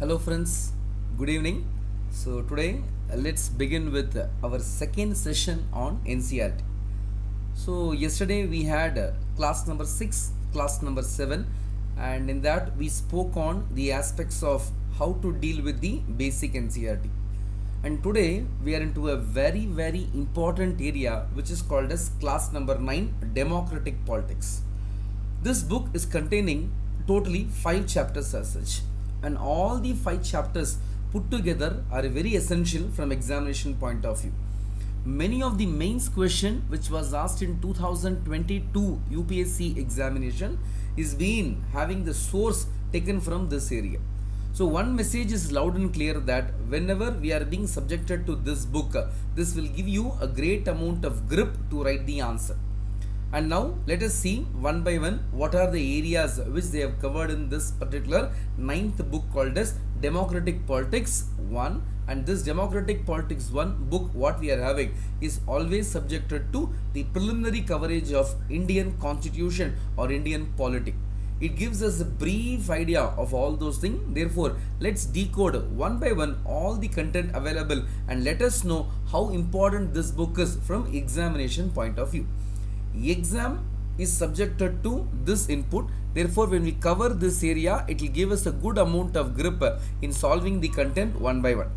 Hello friends, good evening. So today let's begin with our second session on NCERT. So yesterday we had class number 6, class number 7, and in that we spoke on the aspects of how to deal with the basic NCERT. And today we are into a very important area which is called as class number 9, democratic politics. This book is containing totally 5 chapters as such, and all the 5 chapters put together are very essential from examination point of view. Many of the mains question which was asked in 2022 UPSC examination is been having the source taken from this area. So one message is loud and clear that whenever we are being subjected to this book, this will give you a great amount of grip to write the answer. And now let us see one by one what are the areas which they have covered in this particular 9th book called as Democratic Politics 1. And this Democratic Politics 1 book what we are having is always subjected to the preliminary coverage of Indian Constitution or Indian polity. It gives us a brief idea of all those things. Therefore, let's decode one by one all the content available and let us know how important this book is from examination point of view. Exam is subjected to this input. Therefore, when we cover this area, it will give us a good amount of grip in solving the content one by one.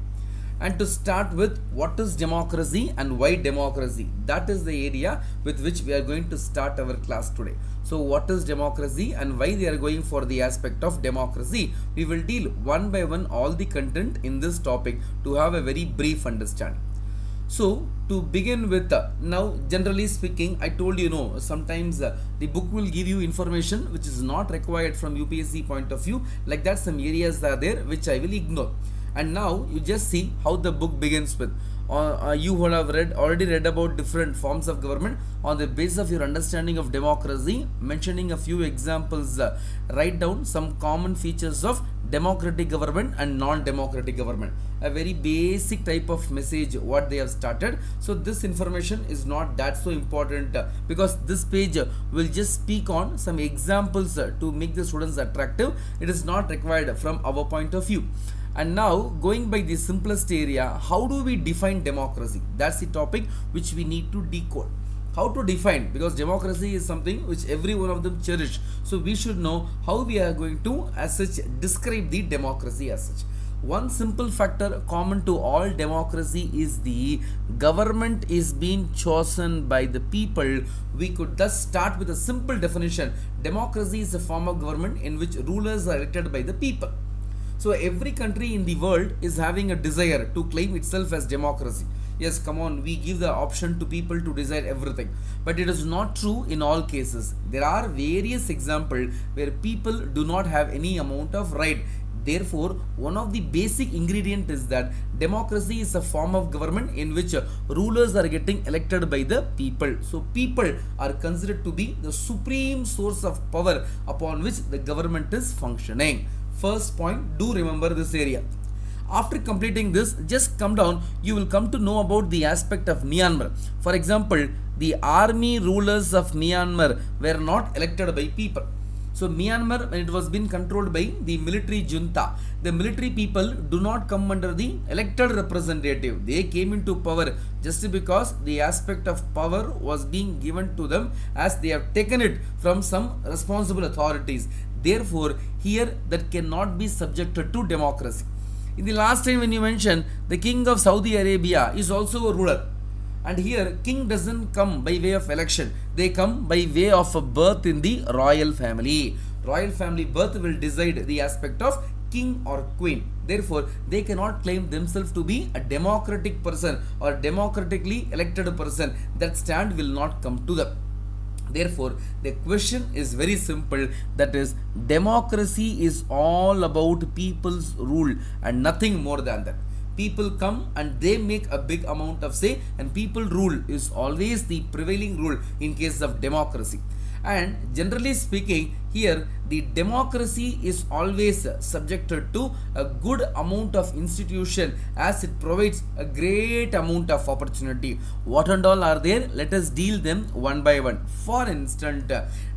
And to start with, what is democracy and why democracy? That is the area with which we are going to start our class today. So what is democracy and why they are going for the aspect of democracy? We will deal one by one all the content in this topic to have a very brief understanding. So to begin with, now generally speaking, I told you sometimes the book will give you information which is not required from UPSC point of view. Like that, some areas are there which I will ignore. And now you just see how the book begins with. You would have already read about different forms of government. On the basis of your understanding of democracy, mentioning a few examples, write down some common features of democratic government and non-democratic government. A very basic type of message what they have started. So this information is not that so important because this page will just speak on some examples to make the students attractive. It is not required from our point of view. And now going by the simplest area, how do we define democracy? That's the topic which we need to decode. How to define, because democracy is something which every one of them cherish. So we should know how we are going to as such describe the democracy as such. One simple factor common to all democracy is the government is being chosen by the people. We could thus start with a simple definition. Democracy is a form of government in which rulers are elected by the people. So every country in the world is having a desire to claim itself as democracy. Yes, come on, we give the option to people to decide everything. But it is not true in all cases. There are various examples where people do not have any amount of right. Therefore, one of the basic ingredients is that democracy is a form of government in which rulers are getting elected by the people. So people are considered to be the supreme source of power upon which the government is functioning. First point, do remember this area. After completing this, just come down, you will come to know about the aspect of Myanmar. For example, the army rulers of Myanmar were not elected by people. So Myanmar, when it was being controlled by the military junta, the military people do not come under the elected representative. They came into power just because the aspect of power was being given to them as they have taken it from some responsible authorities. Therefore, here that cannot be subjected to democracy. In the last time when you mentioned the king of Saudi Arabia is also a ruler. And here king doesn't come by way of election. They come by way of a birth in the royal family. Royal family birth will decide the aspect of king or queen. Therefore, they cannot claim themselves to be a democratic person or democratically elected person. That stand will not come to them. Therefore, the question is very simple, that is, democracy is all about people's rule and nothing more than that. People come and they make a big amount of say, and people rule is always the prevailing rule in case of democracy. And generally speaking, here the democracy is always subjected to a good amount of institution as it provides a great amount of opportunity. What and all are there? Let us deal them one by one. For instance,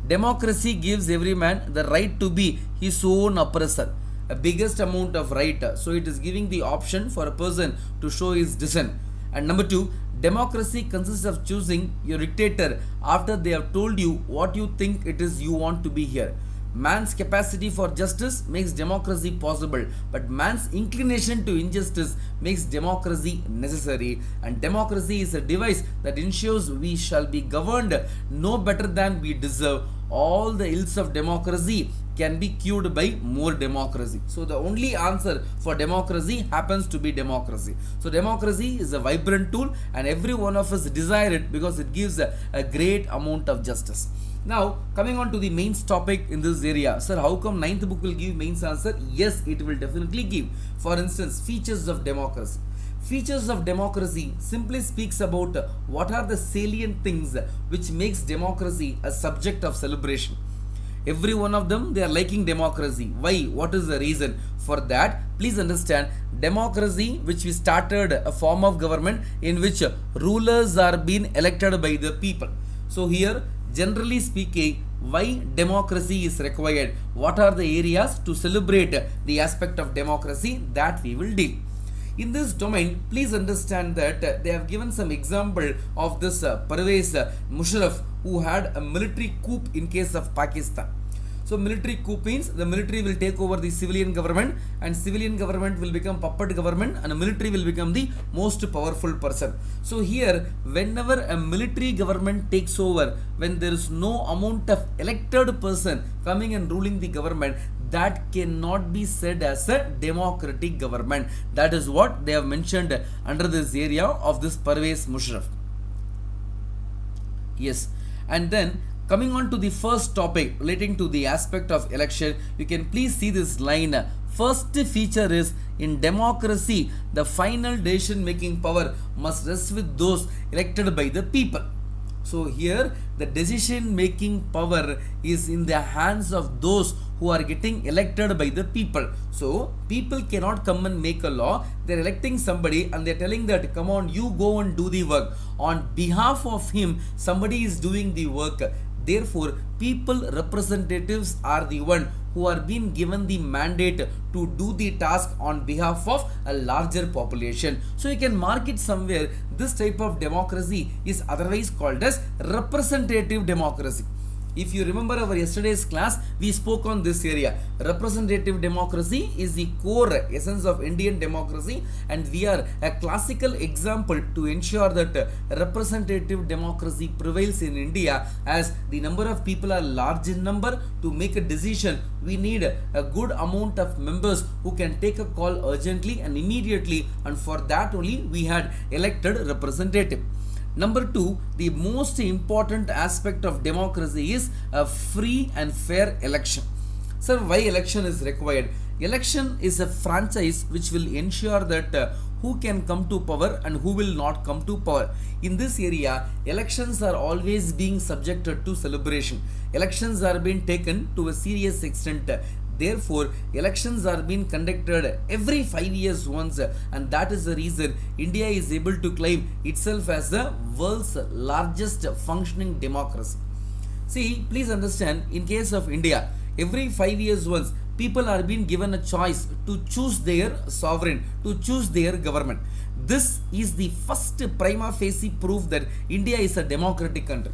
democracy gives every man the right to be his own oppressor. a biggest amount of right. So it is giving the option for a person to show his dissent. And number 2, democracy consists of choosing your dictator after they have told you what you think it is you want to be here. Man's capacity for justice makes democracy possible, but man's inclination to injustice makes democracy necessary. And democracy is a device that ensures we shall be governed no better than we deserve. All the ills of democracy can be cured by more democracy. So the only answer for democracy happens to be democracy. So democracy is a vibrant tool and every one of us desire it because it gives a great amount of justice. Now coming on to the mains topic in this area. Sir, how come ninth book will give mains answer? Yes, it will definitely give. For instance, features of democracy. Features of democracy simply speaks about what are the salient things which makes democracy a subject of celebration. Every one of them, they are liking democracy. Why? What is the reason? For that, please understand, democracy, which we started a form of government in which rulers are being elected by the people. So here, generally speaking, why democracy is required? What are the areas to celebrate the aspect of democracy that we will deal? In this domain, please understand that they have given some example of this Pervez Musharraf, who had a military coup in case of Pakistan. So military coup means the military will take over the civilian government and civilian government will become puppet government and the military will become the most powerful person. So here, whenever a military government takes over, when there is no amount of elected person coming and ruling the government, that cannot be said as a democratic government. That is what they have mentioned under this area of this Pervez Musharraf. Yes, and then coming on to the first topic relating to the aspect of election, you can please see this line. First feature is, in democracy, the final decision making power must rest with those elected by the people. So here the decision making power is in the hands of those who are getting elected by the people. So people cannot come and make a law. They're electing somebody and they're telling that, come on, you go and do the work. On behalf of him, somebody is doing the work. Therefore, people representatives are the one who are being given the mandate to do the task on behalf of a larger population. So you can mark it somewhere. This type of democracy is otherwise called as representative democracy. If you remember our yesterday's class, we spoke on this area. Representative democracy is the core essence of Indian democracy, and we are a classical example to ensure that representative democracy prevails in India. As the number of people are large in number, to make a decision, we need a good amount of members who can take a call urgently and immediately, and for that only we had elected representative. Number 2, the most important aspect of democracy is a free and fair election. Sir, why election is required? Election is a franchise which will ensure that who can come to power and who will not come to power. In this area, elections are always being subjected to celebration. Elections are being taken to a serious extent. Therefore, elections are being conducted every 5 years once, and that is the reason India is able to claim itself as the world's largest functioning democracy. See, please understand, in case of India, every 5 years once, people are being given a choice to choose their sovereign, to choose their government. This is the first prima facie proof that India is a democratic country.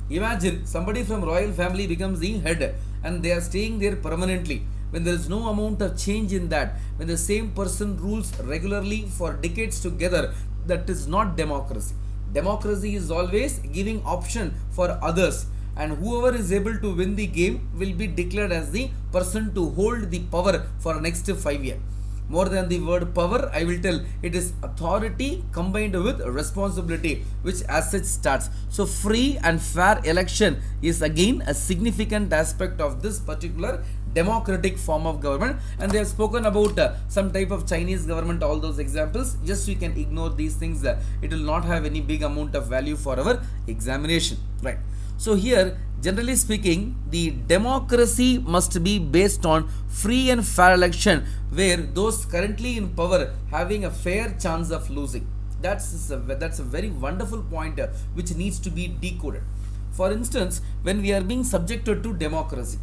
Imagine somebody from royal family becomes the head and they are staying there permanently. When there is no amount of change in that, when the same person rules regularly for decades together, that is not democracy. Democracy is always giving option for others, and whoever is able to win the game will be declared as the person to hold the power for next 5 years. More than the word power, I will tell it is authority combined with responsibility, which as such starts. So free and fair election is again a significant aspect of this particular democratic form of government, and they have spoken about some type of Chinese government, all those examples. Just you can ignore these things. It will not have any big amount of value for our examination, right? So here, generally speaking, the democracy must be based on free and fair election, where those currently in power having a fair chance of losing. That's a very wonderful point which needs to be decoded. For instance, when we are being subjected to democracy,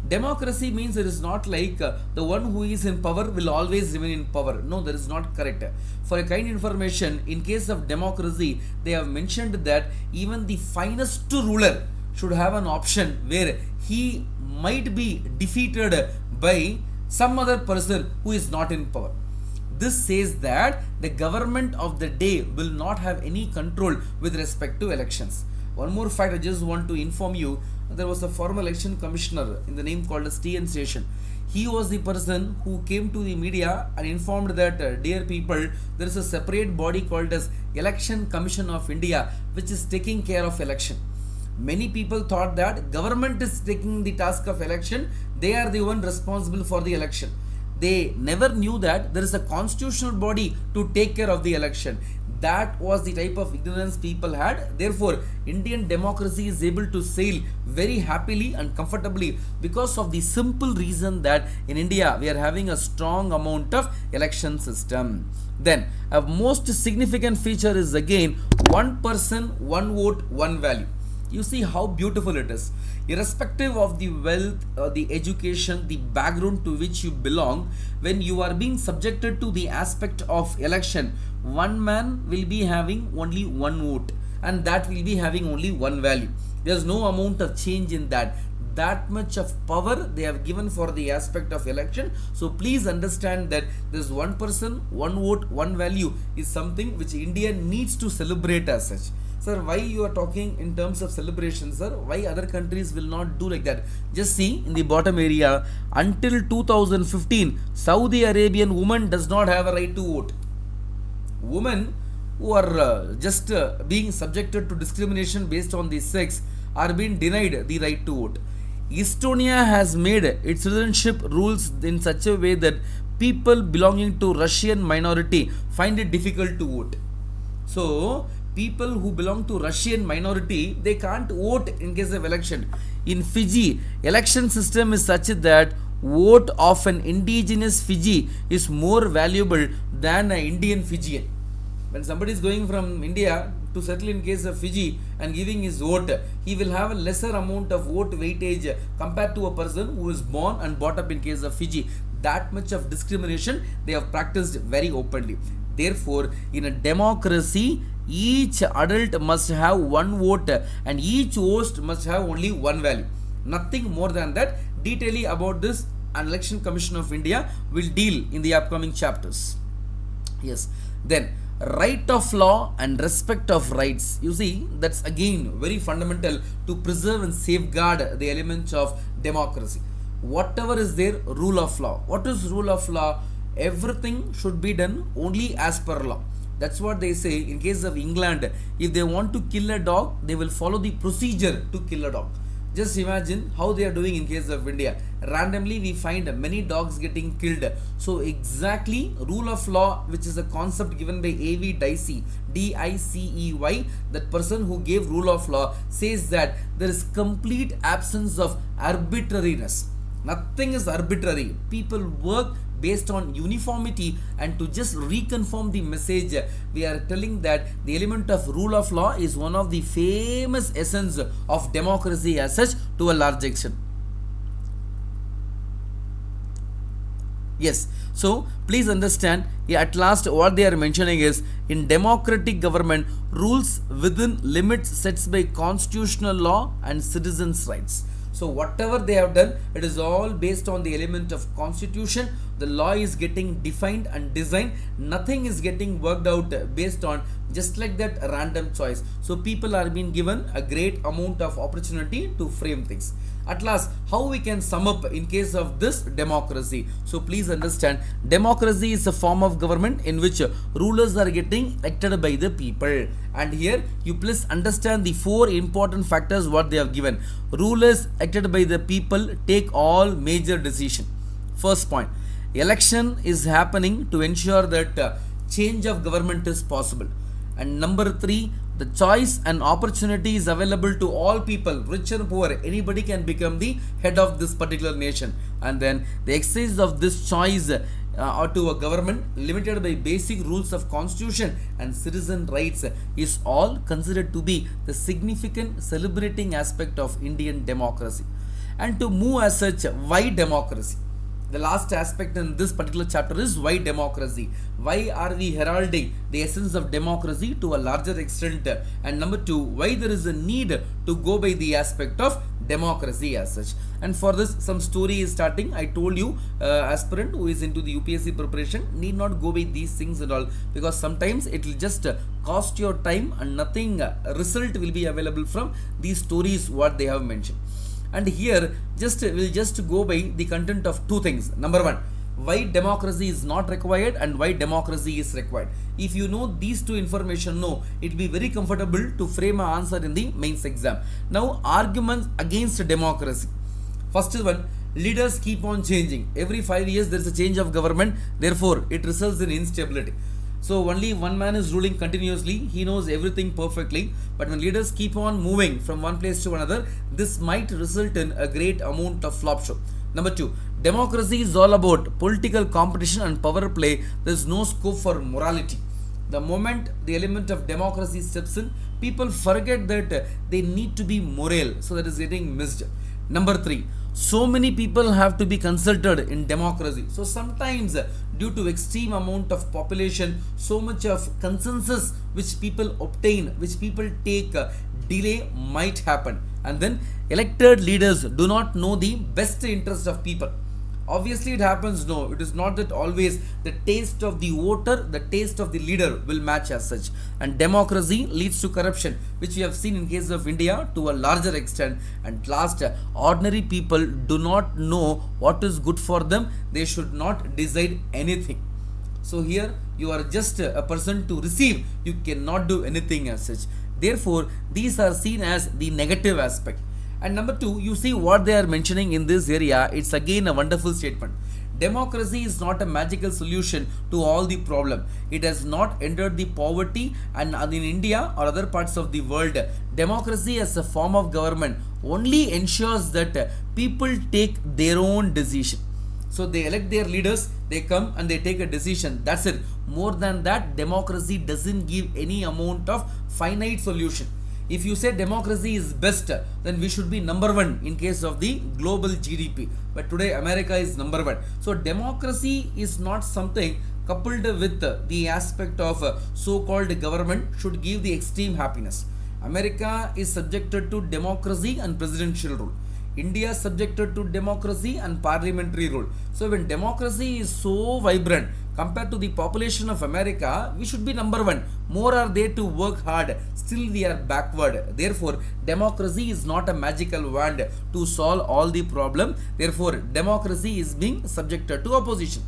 Democracy means it is not like the one who is in power will always remain in power. No, that is not correct. For a kind information, in case of democracy, they have mentioned that even the finest ruler should have an option where he might be defeated by some other person who is not in power. This says that the government of the day will not have any control with respect to elections. One more fact I just want to inform you, there was a former election commissioner in the name called as T.N. Session. He was the person who came to the media and informed that, dear people, there is a separate body called as Election Commission of India which is taking care of election. Many people thought that government is taking the task of election, they are the one responsible for the election. They never knew that there is a constitutional body to take care of the election. That was the type of ignorance people had. Therefore, Indian democracy is able to sail very happily and comfortably because of the simple reason that in India we are having a strong amount of election system. Then, a most significant feature is again one person, one vote, one value. You see how beautiful it is. Irrespective of the wealth, the education, the background to which you belong, when you are being subjected to the aspect of election, one man will be having only one vote and that will be having only one value. There is no amount of change in that. That much of power they have given for the aspect of election. So please understand that this one person, one vote, one value is something which India needs to celebrate as such. Sir, why you are talking in terms of celebration, sir? Why other countries will not do like that? Just see in the bottom area, until 2015, Saudi Arabian woman does not have a right to vote. Women who are just being subjected to discrimination based on the sex are being denied the right to vote. Estonia has made its citizenship rules in such a way that people belonging to Russian minority find it difficult to vote. So, people who belong to Russian minority, they can't vote in case of election. In Fiji, election system is such that vote of an indigenous Fiji is more valuable than an Indian Fijian. When somebody is going from India to settle in case of Fiji and giving his vote, he will have a lesser amount of vote weightage compared to a person who is born and brought up in case of Fiji. That much of discrimination they have practiced very openly. Therefore, in a democracy, each adult must have one vote and each host must have only one value. Nothing more than that. Detailing about this, an Election Commission of India will deal in the upcoming chapters. Yes. Then, right of law and respect of rights. You see, that's again very fundamental to preserve and safeguard the elements of democracy. Whatever is there, rule of law. What is rule of law? Everything should be done only as per law. That's what they say in case of England. If they want to kill a dog, they will follow the procedure to kill a dog. Just imagine how they are doing in case of India. Randomly we find many dogs getting killed. So exactly rule of law, which is a concept given by A.V. Dicey, D-I-C-E-Y, that person who gave rule of law, says that there is complete absence of arbitrariness. Nothing is arbitrary. People work based on uniformity, and to just reconfirm the message, we are telling that the element of rule of law is one of the famous essence of democracy as such to a large extent. Yes, so please understand, at last what they are mentioning is, in democratic government, rules within limits set by constitutional law and citizens' rights. So whatever they have done, it is all based on the element of constitution. The law is getting defined and designed. Nothing is getting worked out based on just like that random choice. So people are being given a great amount of opportunity to frame things. At last, how we can sum up in case of this democracy? So please understand, democracy is a form of government in which rulers are getting elected by the people. And here you please understand the four important factors what they have given. Rulers elected by the people take all major decisions. First point, election is happening to ensure that change of government is possible. And number three, the choice and opportunity is available to all people, rich and poor. Anybody can become the head of this particular nation. And then the exercise of this choice or to a government limited by basic rules of constitution and citizen rights is all considered to be the significant celebrating aspect of Indian democracy. And to move as such, why democracy? The last aspect in this particular chapter is why democracy. Why are we heralding the essence of democracy to a larger extent? And number two, why there is a need to go by the aspect of democracy as such. And for this, some story is starting. I told you, aspirant who is into the UPSC preparation need not go by these things and all, because sometimes it will just cost your time and nothing result will be available from these stories what they have mentioned. And here we'll just go by the content of two things. Number one, why democracy is not required and why democracy is required. If you know these two information, it will be very comfortable to frame an answer in the mains exam. Now, arguments against democracy. First one, leaders keep on changing. Every 5 years there is a change of government, therefore it results in instability. So only one man is ruling continuously, he knows everything perfectly, but when leaders keep on moving from one place to another, this might result in a great amount of flop show. Number two, democracy is all about political competition and power play. There is no scope for morality. The moment the element of democracy steps in, people forget that they need to be moral, so that is getting missed. Number three, so many people have to be consulted in democracy. So sometimes due to extreme amount of population, so much of consensus which people obtain, which people take, delay might happen. And then elected leaders do not know the best interest of people. Obviously it happens, no, it is not that always the taste of the voter, the taste of the leader will match as such. And democracy leads to corruption, which we have seen in case of India to a larger extent. And last, ordinary people do not know what is good for them. They should not decide anything. So here you are just a person to receive, you cannot do anything as such. Therefore, these are seen as the negative aspect. And number two, you see what they are mentioning in this area, it's again a wonderful statement. Democracy is not a magical solution to all the problem. It has not entered the poverty, and in India or other parts of the world, democracy as a form of government only ensures that people take their own decision. So they elect their leaders, they come and they take a decision. That's it. More than that, democracy doesn't give any amount of finite solution. If you say democracy is best, then we should be number one in case of the global GDP. But today America is number one. So democracy is not something coupled with the aspect of so-called government should give the extreme happiness. America is subjected to democracy and presidential rule. India is subjected to democracy and parliamentary rule. So when democracy is so vibrant compared to the population of America, we should be number one. More are there to work hard, still we are backward. Therefore, democracy is not a magical wand to solve all the problem. Therefore, democracy is being subjected to opposition.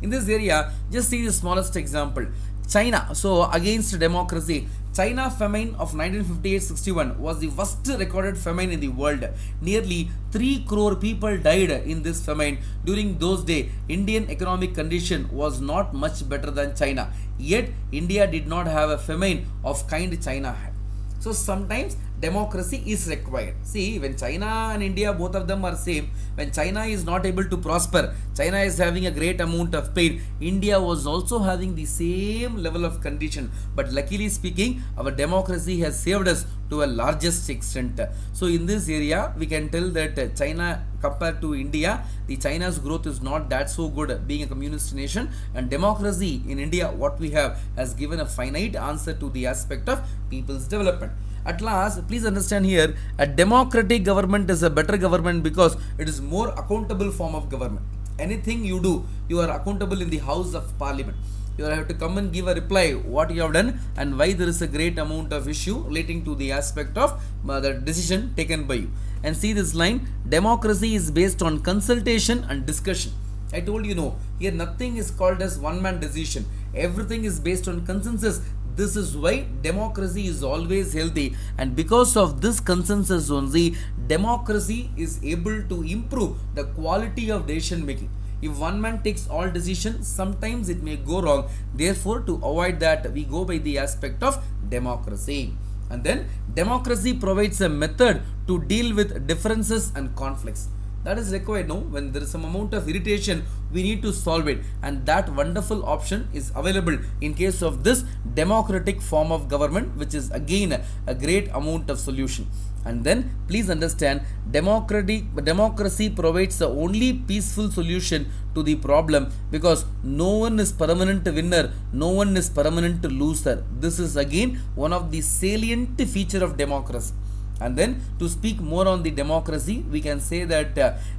In this area, just see the smallest example. China, so against democracy, China famine of 1958-61 was the worst recorded famine in the world. Nearly 3 crore people died in this famine. During those days, Indian economic condition was not much better than China. Yet, India did not have a famine of kind China had. So sometimes democracy is required. See, when China and India, both of them are same, when China is not able to prosper, China is having a great amount of pain, India was also having the same level of condition. But luckily speaking, our democracy has saved us to a largest extent. So in this area, we can tell that China compared to India, the China's growth is not that so good being a communist nation, and democracy in India, what we have, has given a finite answer to the aspect of people's development. At last, please understand here, a democratic government is a better government because it is more accountable form of government. Anything you do, you are accountable in the House of Parliament. You have to come and give a reply what you have done and why there is a great amount of issue relating to the aspect of the decision taken by you. And see this line, democracy is based on consultation and discussion. I told you, here nothing is called as one-man decision. Everything is based on consensus. This is why democracy is always healthy, and because of this consensus only, democracy is able to improve the quality of decision making. If one man takes all decisions, sometimes it may go wrong. Therefore, to avoid that, we go by the aspect of democracy. And then democracy provides a method to deal with differences and conflicts. That is required. When there is some amount of irritation, we need to solve it, and that wonderful option is available in case of this democratic form of government, which is again a great amount of solution. And then please understand, democracy provides the only peaceful solution to the problem, because no one is permanent winner, no one is permanent loser. This is again one of the salient feature of democracy. And then to speak more on the democracy, we can say that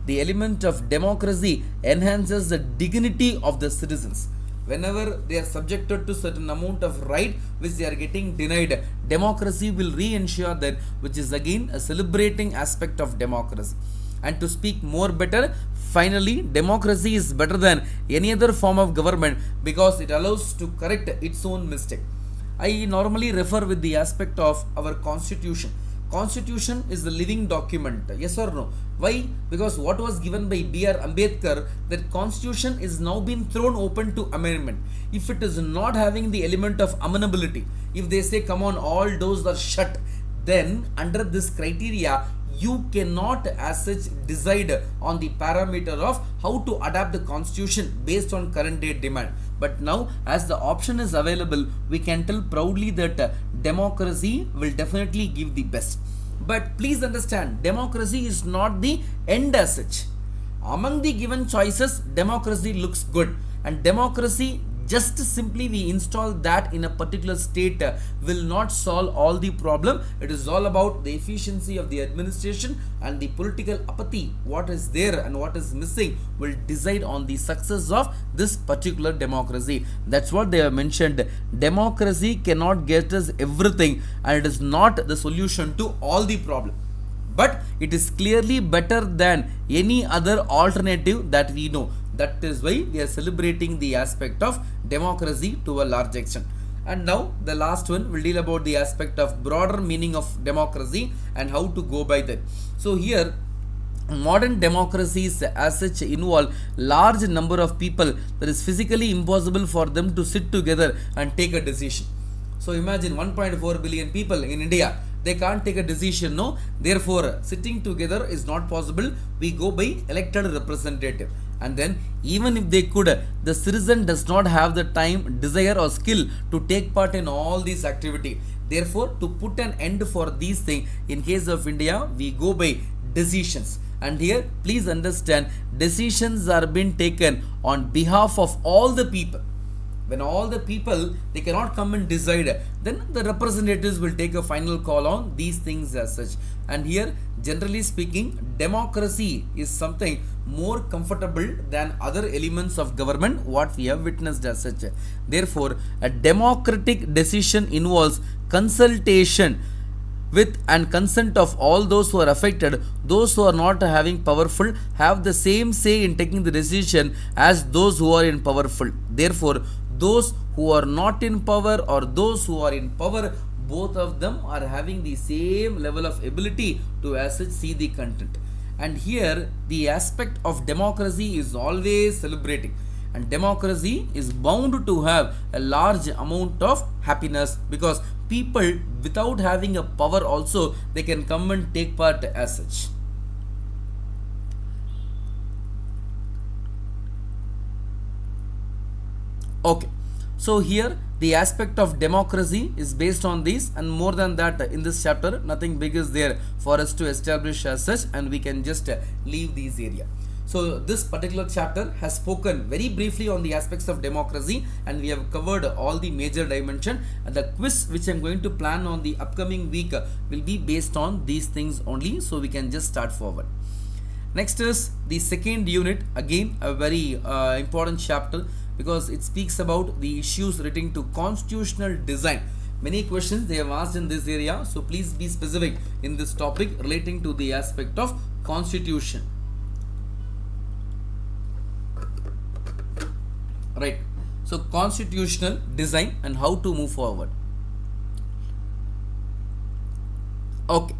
the element of democracy enhances the dignity of the citizens. Whenever they are subjected to certain amount of right which they are getting denied, democracy will re-ensure that, which is again a celebrating aspect of democracy. And to speak more better, finally, democracy is better than any other form of government because it allows to correct its own mistake. I normally refer with the aspect of our constitution. Constitution is the living document, yes or no? Why? Because what was given by B.R. Ambedkar, that constitution is now been thrown open to amendment. If it is not having the element of amenability, if they say come on, all doors are shut, then under this criteria you cannot as such decide on the parameter of how to adapt the constitution based on current day demand. But now as the option is available, we can tell proudly that democracy will definitely give the best. But please understand, democracy is not the end as such. Among the given choices, democracy looks good, and democracy just simply we install that in a particular state will not solve all the problem. It is all about the efficiency of the administration, and the political apathy what is there and what is missing will decide on the success of this particular democracy. That's what they have mentioned. Democracy cannot get us everything, and it is not the solution to all the problem, but it is clearly better than any other alternative that we know. That is why we are celebrating the aspect of democracy to a large extent. And now the last one will deal about the aspect of broader meaning of democracy and how to go by that. So here, modern democracies as such involve large number of people that is physically impossible for them to sit together and take a decision. So imagine 1.4 billion people in India, they can't take a decision, no? Therefore, sitting together is not possible. We go by elected representative. And then even if they could, the citizen does not have the time, desire or skill to take part in all these activity. Therefore, to put an end for these things, in case of India, we go by decisions. And here, please understand, decisions are being taken on behalf of all the people. When all the people, they cannot come and decide, then the representatives will take a final call on these things as such. And here, generally speaking, democracy is something more comfortable than other elements of government what we have witnessed as such. Therefore, a democratic decision involves consultation with and consent of all those who are affected. Those who are not having powerful have the same say in taking the decision as those who are in powerful. Therefore, those who are not in power or those who are in power, both of them are having the same level of ability to as such see the content. And here the aspect of democracy is always celebrating, and democracy is bound to have a large amount of happiness, because people without having a power also, they can come and take part as such. Okay, so here the aspect of democracy is based on this, and more than that in this chapter nothing big is there for us to establish as such, and we can just leave this area. So this particular chapter has spoken very briefly on the aspects of democracy, and we have covered all the major dimension, and the quiz which I am going to plan on the upcoming week will be based on these things only, so we can just start forward. Next is the second unit, again a very important chapter, because it speaks about the issues relating to constitutional design. Many questions they have asked in this area, so please be specific in this topic relating to the aspect of constitution. Right, so constitutional design and how to move forward. Okay,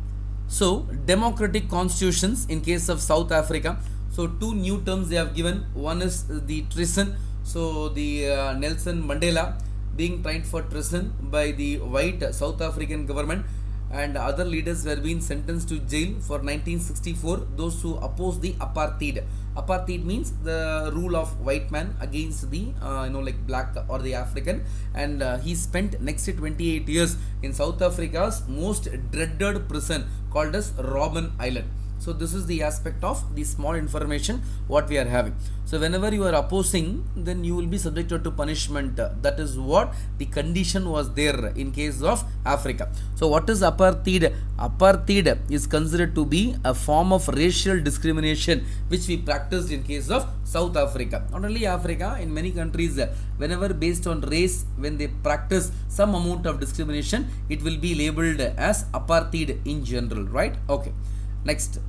so democratic constitutions in case of South Africa. So two new terms they have given. One is the treason. So the Nelson Mandela being tried for treason by the white South African government, and other leaders were being sentenced to jail for 1964. Those who opposed the apartheid. Apartheid means the rule of white man against the like black or the African, and he spent next 28 years in South Africa's most dreaded prison called as Robben Island. So this is the aspect of the small information what we are having. So whenever you are opposing, then you will be subjected to punishment. That is what the condition was there in case of Africa. So what is apartheid? Apartheid is considered to be a form of racial discrimination which we practiced in case of South Africa. Not only Africa, in many countries, whenever based on race, when they practice some amount of discrimination, it will be labeled as apartheid in general, right? Okay. Next,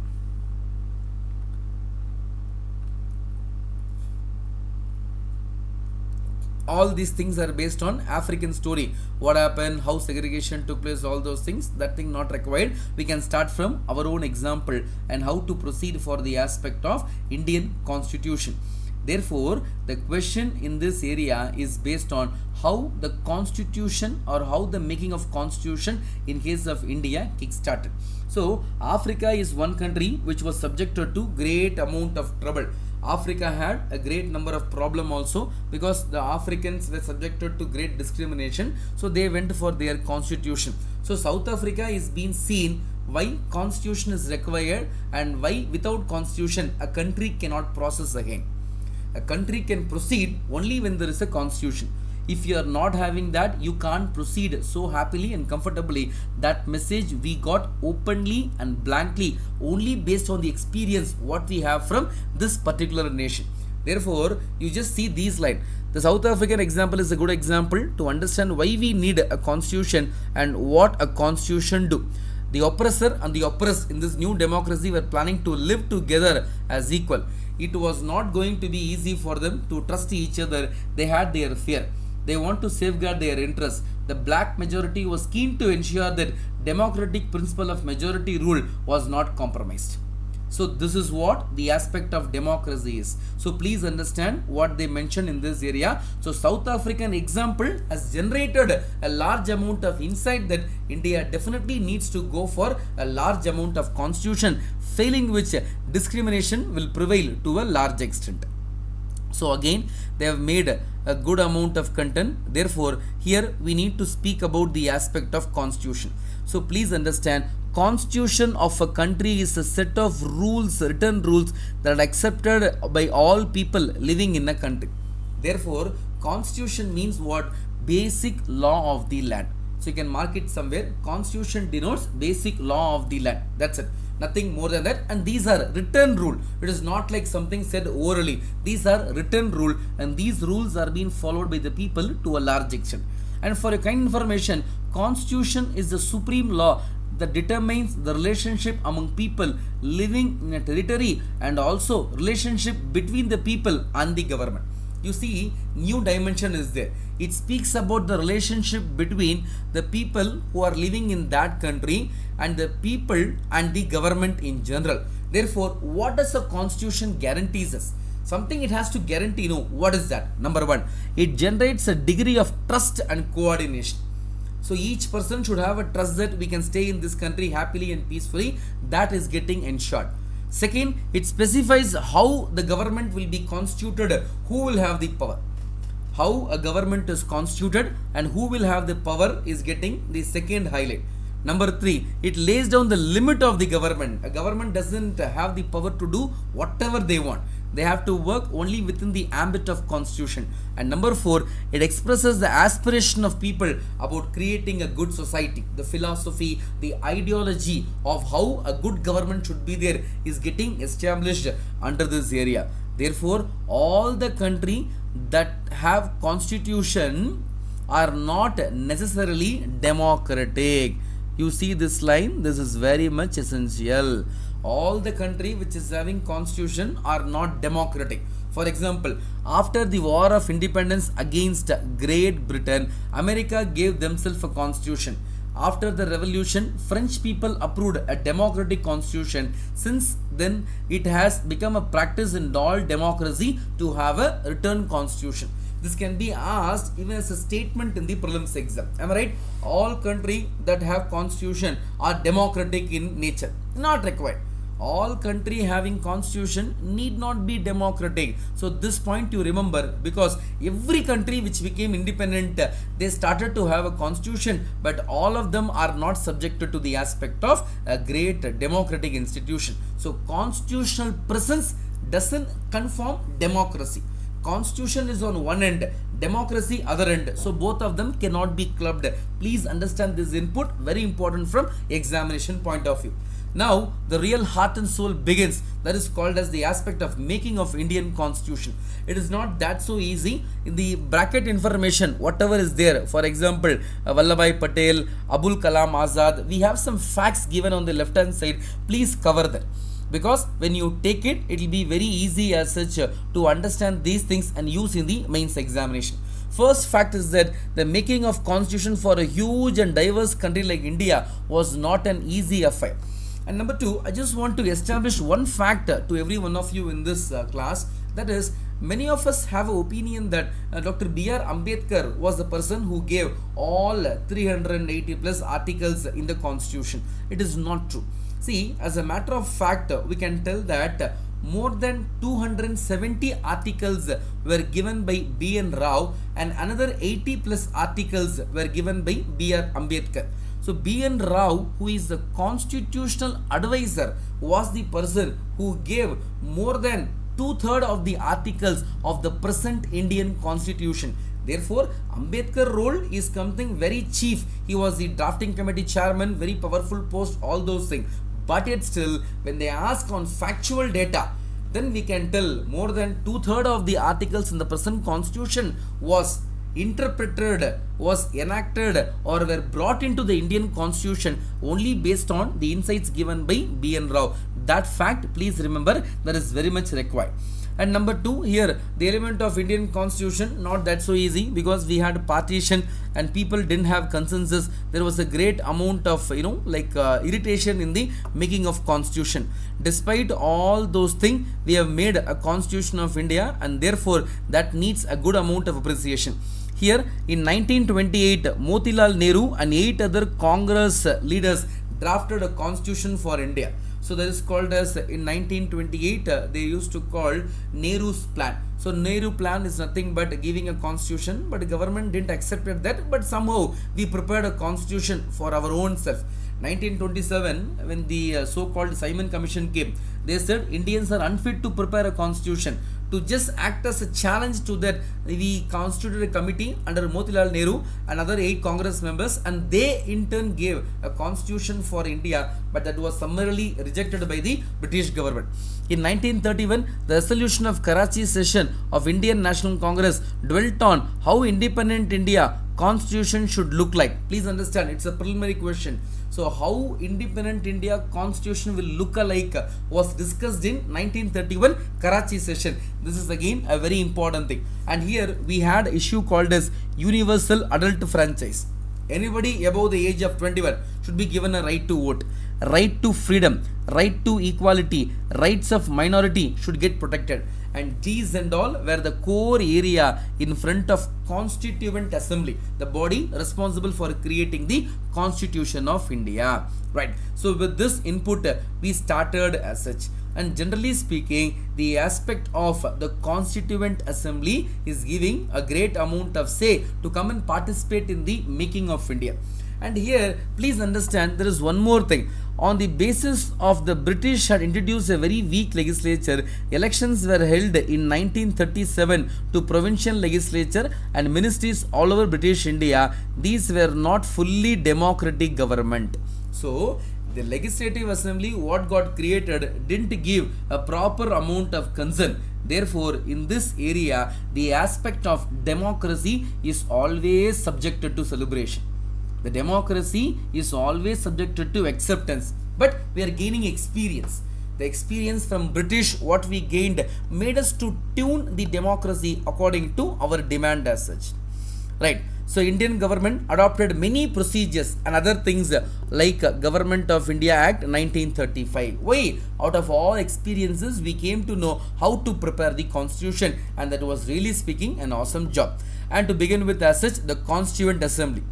all these things are based on African story. What happened, how segregation took place, all those things, that thing not required. We can start from our own example and how to proceed for the aspect of Indian Constitution. Therefore, the question in this area is based on how the constitution or how the making of constitution in case of India kick-started. So, Africa is one country which was subjected to great amount of trouble. Africa had a great number of problem also because the Africans were subjected to great discrimination. So, they went for their constitution. So, South Africa is being seen why constitution is required and why without constitution a country cannot process again. A country can proceed only when there is a constitution. If you are not having that, you can't proceed so happily and comfortably. That message we got openly and blankly only based on the experience what we have from this particular nation. Therefore, you just see these lines. The South African example is a good example to understand why we need a constitution and what a constitution do. The oppressor and the oppressed in this new democracy were planning to live together as equal. It was not going to be easy for them to trust each other. They had their fear. They want to safeguard their interests. The black majority was keen to ensure that democratic principle of majority rule was not compromised. So this is what the aspect of democracy is. So please understand what they mention in this area. So South African example has generated a large amount of insight that India definitely needs to go for a large amount of constitution, failing which discrimination will prevail to a large extent. So again, they have made a good amount of content. Therefore, here we need to speak about the aspect of constitution. So please understand, constitution of a country is a set of rules, written rules that are accepted by all people living in a country. Therefore, constitution means what? Basic law of the land. So you can mark it somewhere. Constitution denotes basic law of the land. That's it. Nothing more than that. And these are written rule. It is not like something said orally. These are written rule, and these rules are being followed by the people to a large extent. And for a kind information, constitution is the supreme law that determines the relationship among people living in a territory and also relationship between the people and the government. You see, new dimension is there. It speaks about the relationship between the people who are living in that country and the people and the government in general. Therefore, what does a constitution guarantees us? Something it has to guarantee. What is that? Number one, it generates a degree of trust and coordination. So each person should have a trust that we can stay in this country happily and peacefully. That is getting ensured. Second, it specifies how the government will be constituted, who will have the power. How a government is constituted and who will have the power is getting the second highlight. Number three, it lays down the limit of the government. A government doesn't have the power to do whatever they want. They have to work only within the ambit of constitution. And number four, it expresses the aspiration of people about creating a good society. The philosophy, the ideology of how a good government should be there is getting established under this area. Therefore, all the country that have constitution are not necessarily democratic. You see this line, this is very much essential. All the country which is having constitution are not democratic. For example, after the war of independence against Great Britain, America gave themselves a constitution. After the revolution, French people approved a democratic constitution. Since then, it has become a practice in all democracy to have a written constitution. This can be asked even as a statement in the prelims exam. Am I right? All countries that have constitution are democratic in nature. Not required. All country having constitution need not be democratic. So this point you remember, because every country which became independent, they started to have a constitution, but all of them are not subjected to the aspect of a great democratic institution. So constitutional presence doesn't confirm democracy. Constitution is on one end, democracy other end. So both of them cannot be clubbed. Please understand this input, very important from examination point of view. Now the real heart and soul begins, that is called as the aspect of making of Indian constitution. It is not that so easy. In the bracket information, whatever is there, for example, Vallabhai Patel, Abul Kalam Azad, we have some facts given on the left hand side. Please cover that, because when you take it, it will be very easy as such to understand these things and use in the mains examination. First fact is that the making of constitution for a huge and diverse country like India was not an easy affair. And number two, I just want to establish one fact to every one of you in this class, that is, many of us have an opinion that Dr. B.R. Ambedkar was the person who gave all 380 plus articles in the constitution. It is not true. See, as a matter of fact, we can tell that more than 270 articles were given by B.N. Rao and another 80 plus articles were given by B.R. Ambedkar. So B.N. Rao, who is the constitutional advisor, was the person who gave more than 2/3 of the articles of the present Indian constitution. Therefore, Ambedkar role is something very chief. He was the drafting committee chairman, very powerful post, all those things. But yet still, when they ask on factual data, then we can tell more than 2/3 of the articles in the present constitution was interpreted, was enacted, or were brought into the Indian constitution only based on the insights given by B.N. Rao. That fact, please remember, that is very much required. And number two, here the element of Indian constitution, not that so easy, because we had partition and people didn't have consensus. There was a great amount of irritation in the making of constitution. Despite all those things, we have made a constitution of India, and therefore that needs a good amount of appreciation. Here in 1928, Motilal Nehru and 8 other Congress leaders drafted a constitution for India. So that is called as, in 1928, they used to call Nehru's plan. So Nehru plan is nothing but giving a constitution, but the government didn't accept that, but somehow we prepared a constitution for our own self. 1927, when the so-called Simon Commission came, they said Indians are unfit to prepare a constitution. To just act as a challenge to that, we constituted a committee under Motilal Nehru and other 8 Congress members, and they in turn gave a constitution for India, but that was summarily rejected by the British government. In 1931, the resolution of Karachi session of Indian National Congress dwelt on how independent India constitution should look like. Please understand, it's a preliminary question. So how independent India constitution will look alike was discussed in 1931 Karachi session. This is again a very important thing. And here we had issue called as universal adult franchise. Anybody above the age of 21 should be given a right to vote, right to freedom, right to equality, rights of minority should get protected. And these and all were the core area in front of Constituent Assembly, the body responsible for creating the Constitution of India. Right. So with this input, we started as such. And generally speaking, the aspect of the Constituent Assembly is giving a great amount of say to come and participate in the making of India. And here, please understand, there is one more thing. On the basis of the British had introduced a very weak legislature, elections were held in 1937 to provincial legislature and ministries all over British India. These were not fully democratic government. So, the legislative assembly, what got created, didn't give a proper amount of concern. Therefore, in this area, the aspect of democracy is always subjected to celebration. The democracy is always subjected to acceptance, but we are gaining experience. The experience from British, what we gained, made us to tune the democracy according to our demand as such. Right. So Indian government adopted many procedures and other things like Government of India Act 1935. Why? Out of all experiences, we came to know how to prepare the constitution, and that was really speaking an awesome job. And to begin with, as such, the Constituent Assembly.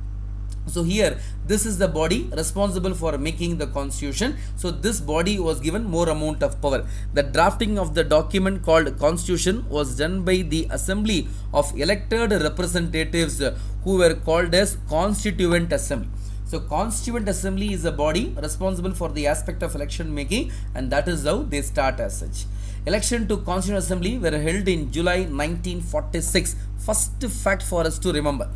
So here, this is the body responsible for making the constitution. So this body was given more amount of power. The drafting of the document called constitution was done by the assembly of elected representatives who were called as Constituent Assembly. So Constituent Assembly is a body responsible for the aspect of election making, and that is how they start as such. Election to Constituent Assembly were held in July 1946. First fact for us to remember.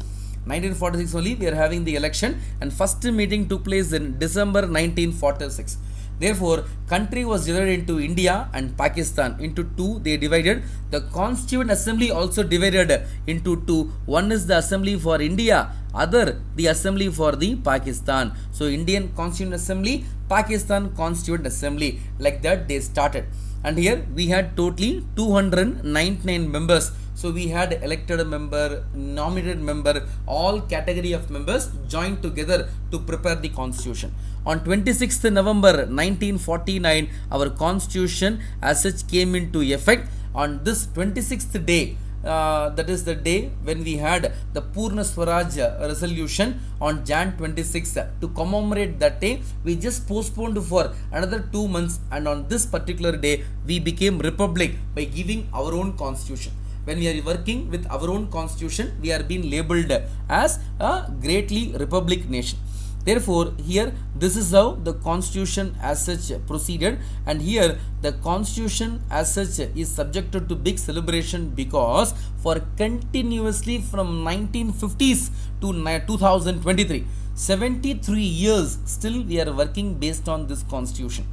1946 only we are having the election, and first meeting took place in December 1946. Therefore, country was divided into India and Pakistan. Into two they divided. The Constituent Assembly also divided into two. One is the Assembly for India, other the Assembly for the Pakistan. So Indian Constituent Assembly, Pakistan Constituent Assembly, like that they started. And here we had totally 299 members. So we had elected member, nominated member, all category of members joined together to prepare the constitution. On 26th November 1949, our constitution as such came into effect. On this 26th day, that is the day when we had the Purna Swaraj resolution on Jan 26. To commemorate that day, we just postponed for another 2 months, and on this particular day, we became republic by giving our own constitution. When we are working with our own constitution, we are being labeled as a greatly republic nation. Therefore, here this is how the constitution as such proceeded, and here the constitution as such is subjected to big celebration because for continuously from 1950s to 2023, 73 years still we are working based on this constitution.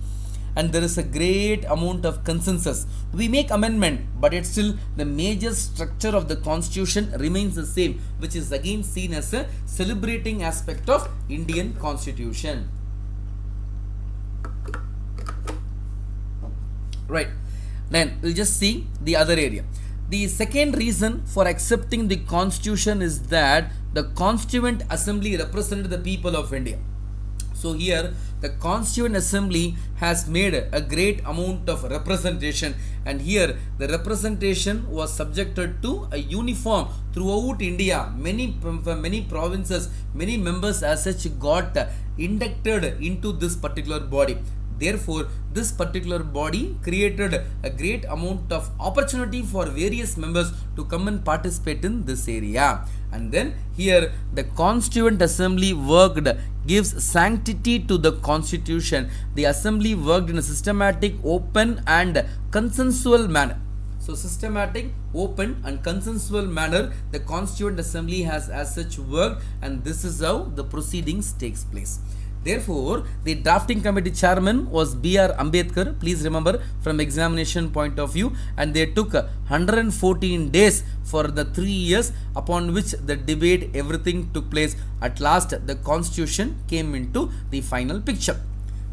And there is a great amount of consensus. We make amendment, but it's still the major structure of the constitution remains the same, which is again seen as a celebrating aspect of Indian constitution. Right. Then we'll just see the other area. The second reason for accepting the constitution is that the Constituent Assembly represented the people of India. So here the Constituent Assembly has made a great amount of representation, and here the representation was subjected to a uniform throughout India. Many provinces, many members as such got inducted into this particular body. Therefore, this particular body created a great amount of opportunity for various members to come and participate in this area. And then here the Constituent Assembly worked, gives sanctity to the constitution. The assembly worked in a systematic, open and consensual manner. So systematic, open and consensual manner the Constituent Assembly has as such worked, and this is how the proceedings takes place. Therefore, the drafting committee chairman was B.R. Ambedkar, please remember from examination point of view, and they took 114 days for the 3 years upon which the debate, everything took place. At last, the constitution came into the final picture.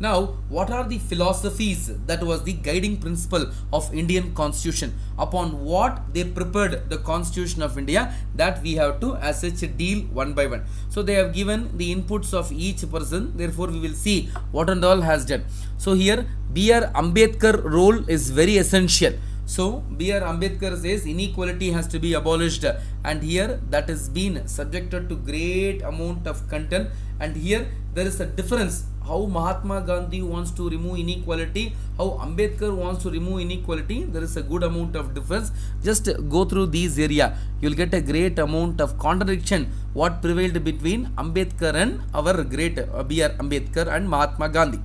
Now, what are the philosophies that was the guiding principle of Indian constitution? Upon what they prepared the constitution of India, that we have to as such deal one by one. So they have given the inputs of each person. Therefore, we will see what and all has done. So here B.R. Ambedkar role is very essential. So B.R. Ambedkar says inequality has to be abolished, and here that is been subjected to great amount of content, and here there is a difference. How Mahatma Gandhi wants to remove inequality, how Ambedkar wants to remove inequality, there is a good amount of difference. Just go through these area, you will get a great amount of contradiction what prevailed between Ambedkar and our great B.R. Ambedkar and Mahatma Gandhi.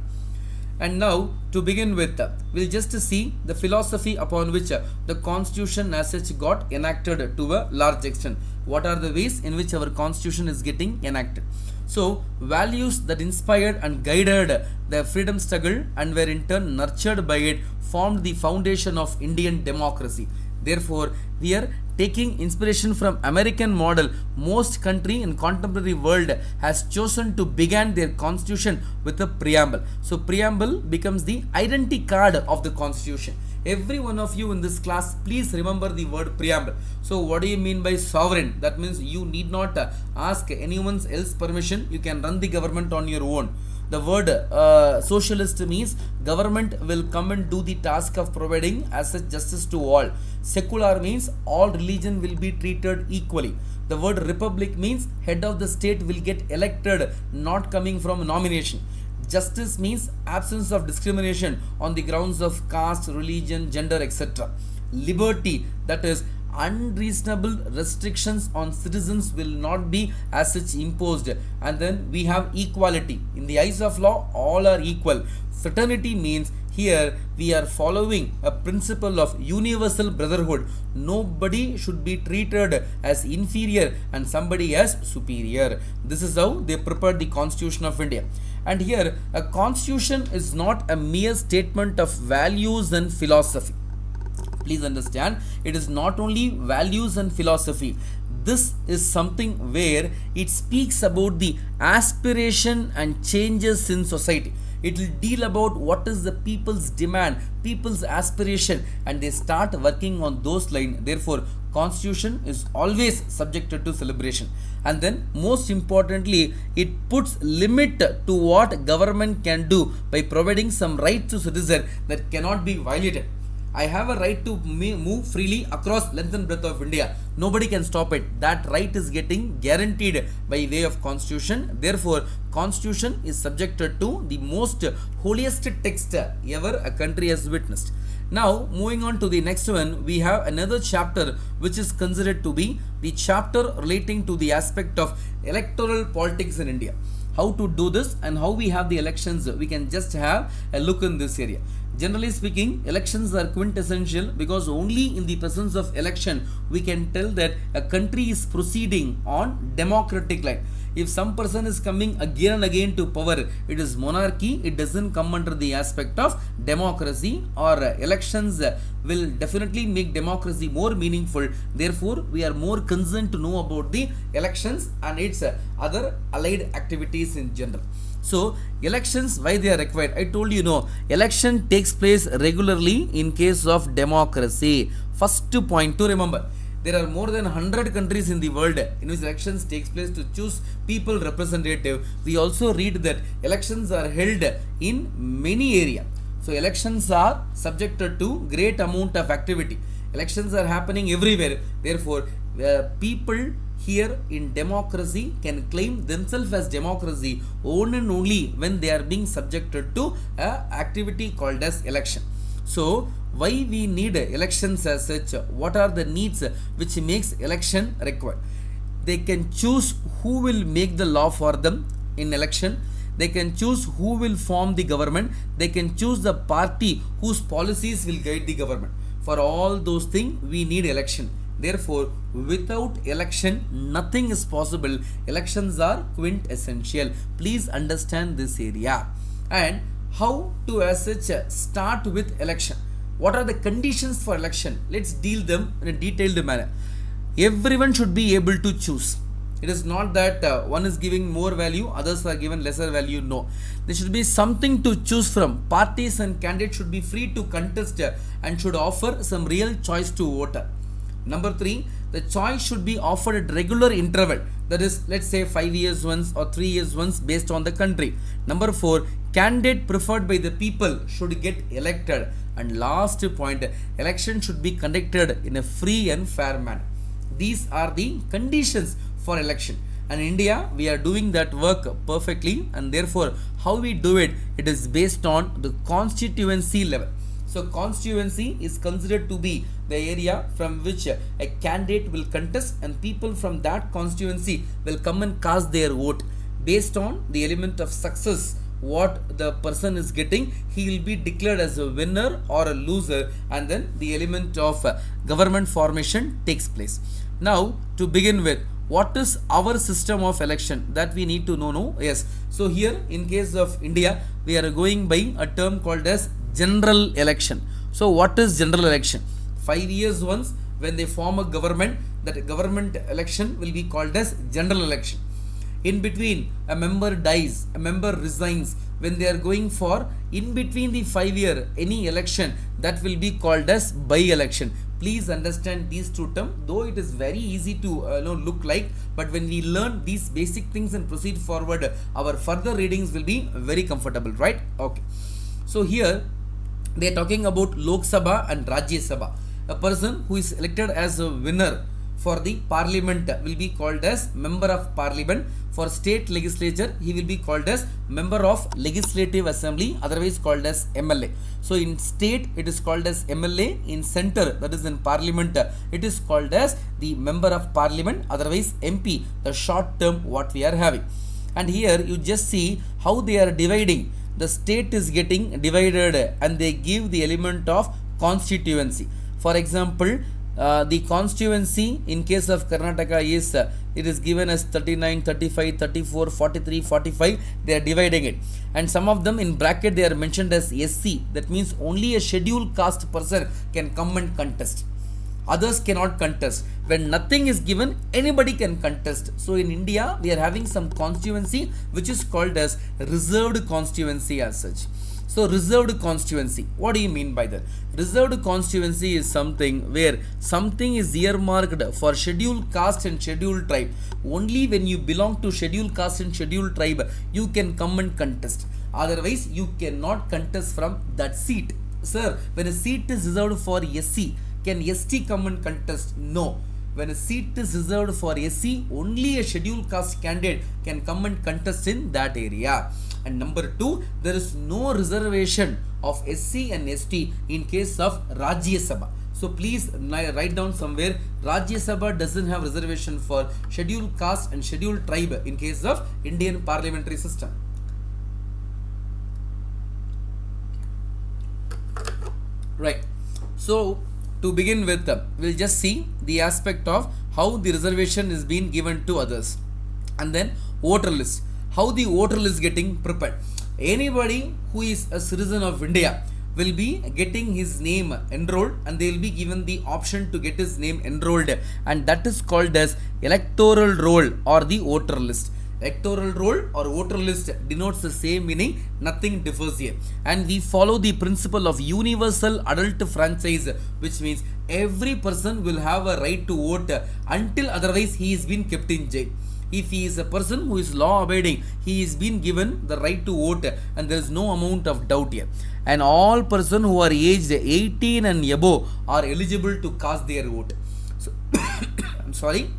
And now, to begin with, we'll just see the philosophy upon which the constitution as such got enacted to a large extent. What are the ways in which our constitution is getting enacted? So, values that inspired and guided the freedom struggle and were in turn nurtured by it formed the foundation of Indian democracy. Therefore, we are taking inspiration from American model. Most country in contemporary world has chosen to begin their constitution with a preamble. So preamble becomes the identity card of the constitution. Every one of you in this class, please remember the word preamble. So what do you mean by sovereign? That means you need not ask anyone else's permission. You can run the government on your own. The word socialist means government will come and do the task of providing as such justice to all. Secular means all religion will be treated equally. The word republic means head of the state will get elected, not coming from nomination. Justice means absence of discrimination on the grounds of caste, religion, gender, etc. Liberty, that is unreasonable restrictions on citizens will not be as such imposed. And then we have equality. In the eyes of law, all are equal. Fraternity means here we are following a principle of universal brotherhood. Nobody should be treated as inferior and somebody as superior. This is how they prepared the Constitution of India. And here a constitution is not a mere statement of values and philosophy. Please understand, it is not only values and philosophy. This is something where it speaks about the aspiration and changes in society. It will deal about what is the people's demand, people's aspiration, and they start working on those lines. Therefore, constitution is always subjected to celebration. And then most importantly, it puts limit to what government can do by providing some right to citizen that cannot be violated. I have a right to move freely across length and breadth of India. Nobody can stop it. That right is getting guaranteed by way of constitution. Therefore, constitution is subjected to the most holiest text ever a country has witnessed. Now, moving on to the next one, we have another chapter which is considered to be the chapter relating to the aspect of electoral politics in India. How to do this and how we have the elections, we can just have a look in this area. Generally speaking, elections are quintessential because only in the presence of election we can tell that a country is proceeding on democratic line. If some person is coming again and again to power, it is monarchy, it doesn't come under the aspect of democracy, or elections will definitely make democracy more meaningful. Therefore, we are more concerned to know about the elections and its other allied activities in general. So, elections, why they are required? I told you, election takes place regularly in case of democracy. First point to remember, there are more than 100 countries in the world in which elections takes place to choose people representative. We also read that elections are held in many areas. So, elections are subjected to great amount of activity. Elections are happening everywhere. Therefore, people here in democracy can claim themselves as democracy only and only when they are being subjected to an activity called as election. So, why we need elections as such? What are the needs which makes election required? They can choose who will make the law for them in election. They can choose who will form the government. They can choose the party whose policies will guide the government. For all those things, we need election. Therefore, without election, nothing is possible. Elections are quintessential. Please understand this area. And how to as such start with election? What are the conditions for election? Let's deal them in a detailed manner. Everyone should be able to choose. It is not that one is giving more value, others are given lesser value. No. There should be something to choose from. Parties and candidates should be free to contest and should offer some real choice to voter. Number 3, the choice should be offered at regular interval. That is, let's say 5 years once or 3 years once based on the country. Number 4, candidate preferred by the people should get elected. And last point, election should be conducted in a free and fair manner. These are the conditions for election. And in India, we are doing that work perfectly, and therefore, how we do it, it is based on the constituency level. So, constituency is considered to be the area from which a candidate will contest, and people from that constituency will come and cast their vote. Based on the element of success, what the person is getting, he will be declared as a winner or a loser, and then the element of government formation takes place. Now, to begin with, what is our system of election that we need to know? No? Yes. So here in case of India, we are going by a term called as general election. So what is general election? 5 years once when they form a government, that government election will be called as general election. in between a member dies, a member resigns, when they are going for in between the 5 year any election, that will be called as by election. Please understand these two terms, though it is very easy to look like, but when we learn these basic things and proceed forward, our further readings will be very comfortable, right? Okay, so here they are talking about Lok Sabha and Rajya Sabha. A person who is elected as a winner for the parliament will be called as member of parliament. For state legislature, he will be called as member of legislative assembly, otherwise called as MLA. So in state it is called as MLA, in center, that is in parliament, it is called as the member of parliament, otherwise MP, the short term what we are having. And here you just see how they are dividing. The state is getting divided and they give the element of constituency. For example, the constituency in case of Karnataka is it is given as 39, 35, 34, 43, 45. They are dividing it, and some of them in bracket they are mentioned as SC. That means only a scheduled caste person can come and contest. Others cannot contest. When nothing is given, anybody can contest. So in India, we are having some constituency which is called as reserved constituency as such. So reserved constituency, what do you mean by that? Reserved constituency is something where something is earmarked for scheduled caste and scheduled tribe. Only when you belong to scheduled caste and scheduled tribe, you can come and contest. Otherwise, you cannot contest from that seat. Sir, when a seat is reserved for SC, can ST come and contest? No. When a seat is reserved for SC, only a scheduled caste candidate can come and contest in that area. And number two, there is no reservation of SC and ST in case of Rajya Sabha. So please write down somewhere, Rajya Sabha doesn't have reservation for scheduled caste and scheduled tribe in case of Indian parliamentary system. Right. So to begin with, we'll just see the aspect of how the reservation is being given to others, and then voter list. How the voter list is getting prepared. Anybody who is a citizen of India will be getting his name enrolled, and they will be given the option to get his name enrolled, and that is called as electoral roll or the voter list. Electoral roll or voter list denotes the same meaning, nothing differs here. And we follow the principle of universal adult franchise, which means every person will have a right to vote until otherwise he is being kept in jail. If he is a person who is law abiding, he is being given the right to vote, and there is no amount of doubt here. And all persons who are aged 18 and above are eligible to cast their vote. So I'm sorry,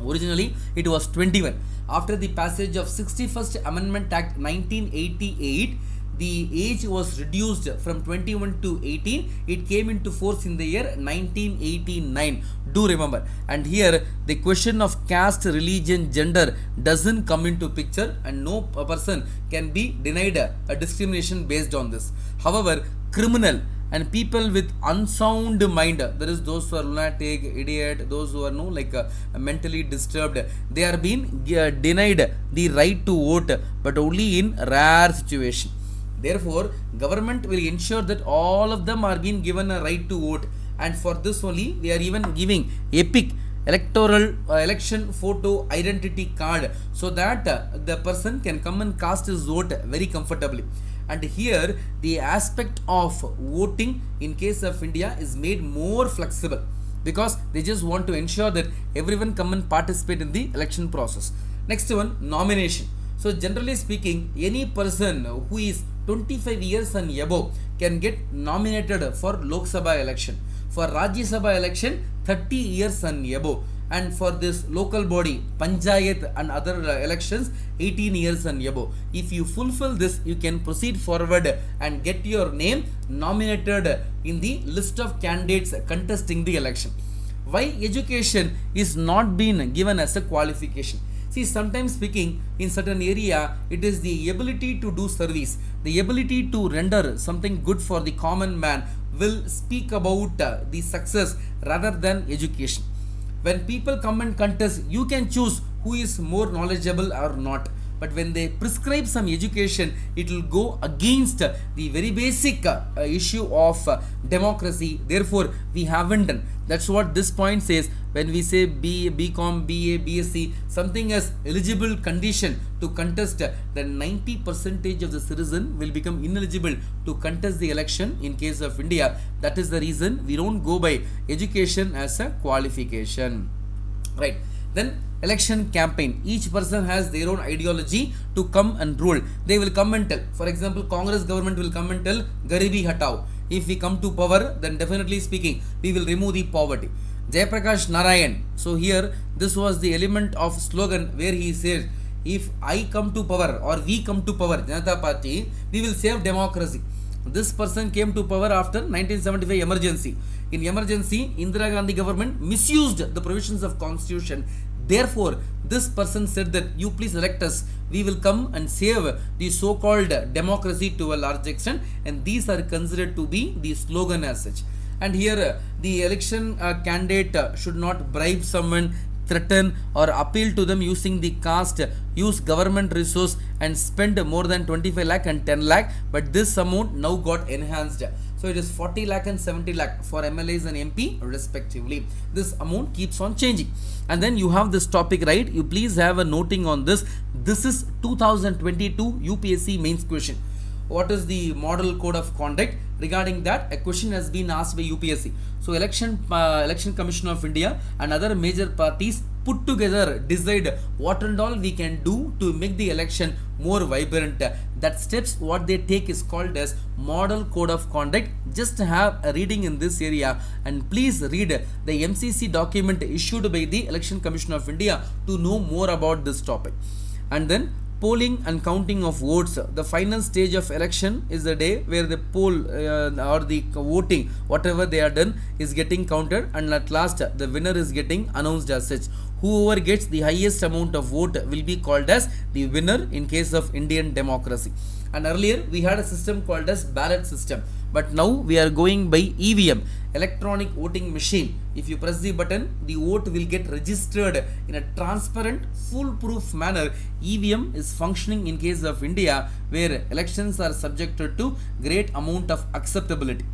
originally it was 21. After the passage of 61st Amendment Act 1988, the age was reduced from 21 to 18. It came into force in the year 1989. Do remember. And here the question of caste, religion, gender doesn't come into picture, and no person can be denied a discrimination based on this. However, criminal and people with unsound mind, there is those who are lunatic, idiot, those who are mentally disturbed, they are being denied the right to vote, but only in rare situation. Therefore, government will ensure that all of them are being given a right to vote, and for this only we are even giving EPIC, electoral election photo identity card, so that the person can come and cast his vote very comfortably. And here the aspect of voting in case of India is made more flexible, because they just want to ensure that everyone come and participate in the election process. Next one, nomination. So generally speaking, any person who is 25 years and above can get nominated for Lok Sabha election. For Rajya Sabha election, 30 years and above. And for this local body, Panchayat and other elections, 18 years and above. If you fulfill this, you can proceed forward and get your name nominated in the list of candidates contesting the election. Why education is not being given as a qualification? See, sometimes speaking, in certain area, it is the ability to do service, the ability to render something good for the common man will speak about the success rather than education. When people come and contest, you can choose who is more knowledgeable or not. but when they prescribe some education, it will go against the very basic issue of democracy. Therefore, we haven't done. That's what this point says. When we say BCom, BA, BSc, something as eligible condition to contest, then 90% of the citizen will become ineligible to contest the election in case of India. That is the reason we don't go by education as a qualification. Right. Then election campaign. Each person has their own ideology to come and rule. They will come and tell. For example, Congress government will come and tell Garibi Hatao. If we come to power, then definitely speaking, we will remove the poverty. Jayaprakash Narayan. So here, this was the element of slogan where he said, if I come to power or we come to power, Janata Party, we will save democracy. This person came to power after 1975 emergency. In emergency, Indira Gandhi government misused the provisions of constitution. Therefore, this person said that you please elect us. We will come and save the so-called democracy to a large extent, and these are considered to be the slogan as such. And here, the election candidate should not bribe someone, threaten or appeal to them using the caste, use government resource and spend more than 25 lakh and 10 lakh, but this amount now got enhanced. So it is 40 lakh and 70 lakh for MLAs and MP respectively. This amount keeps on changing. And then you have this topic, right? You please have a noting on this. This is 2022 UPSC mains question. What is the model code of conduct? Regarding that, a question has been asked by UPSC. So election Commission of India and other major parties put together decide what and all we can do to make the election more vibrant. That steps what they take is called as model code of conduct. Just have a reading in this area, and please read the MCC document issued by the Election Commission of India to know more about this topic. And then polling and counting of votes. The final stage of election is the day where the poll or the voting, whatever they are done, is getting counted, and at last the winner is getting announced as such. Whoever gets the highest amount of vote will be called as the winner in case of Indian democracy. And earlier we had a system called as ballot system, but now we are going by EVM, electronic voting machine. If you press the button, the vote will get registered in a transparent, foolproof manner. EVM is functioning in case of India, where elections are subjected to great amount of acceptability.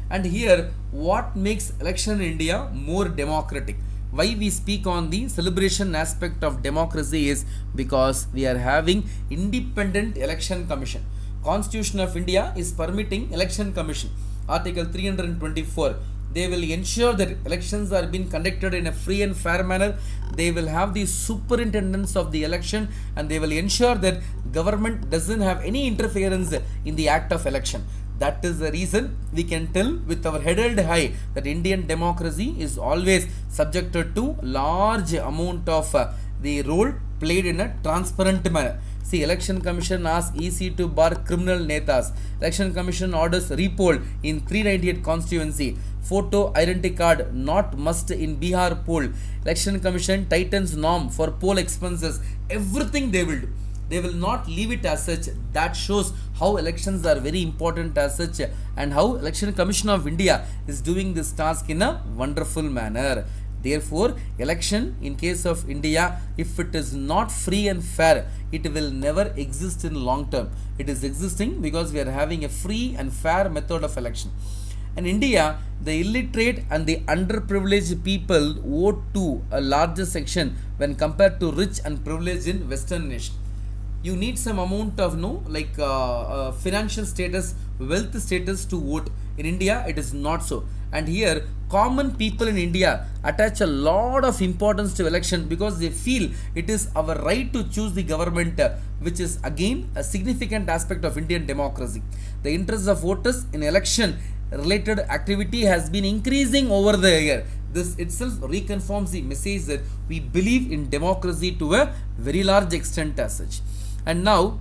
And here, what makes election in India more democratic? Why we speak on the celebration aspect of democracy is because we are having independent election commission. Constitution of India is permitting election commission. Article 324. They will ensure that elections are being conducted in a free and fair manner. They will have the superintendence of the election, and they will ensure that government doesn't have any interference in the act of election. That is the reason we can tell with our head held high that Indian democracy is always subjected to large amount of the role played in a transparent manner. See, Election Commission asks EC to bar criminal netas. Election Commission orders repoll in 398 constituency. Photo identity card not must in Bihar poll. Election Commission tightens norm for poll expenses. Everything they will do. They will not leave it as such. That shows how elections are very important as such, and how Election Commission of India is doing this task in a wonderful manner. Therefore, election in case of India, if it is not free and fair, it will never exist in long term. It is existing because we are having a free and fair method of election. In India, the illiterate and the underprivileged people vote to a larger section when compared to rich and privileged in Western nation. You need some amount of financial status, wealth status to vote. In India, it is not so. And here, common people in India attach a lot of importance to election because they feel it is our right to choose the government, which is again a significant aspect of Indian democracy. The interest of voters in election related activity has been increasing over the year. This itself reconfirms the message that we believe in democracy to a very large extent as such. And now,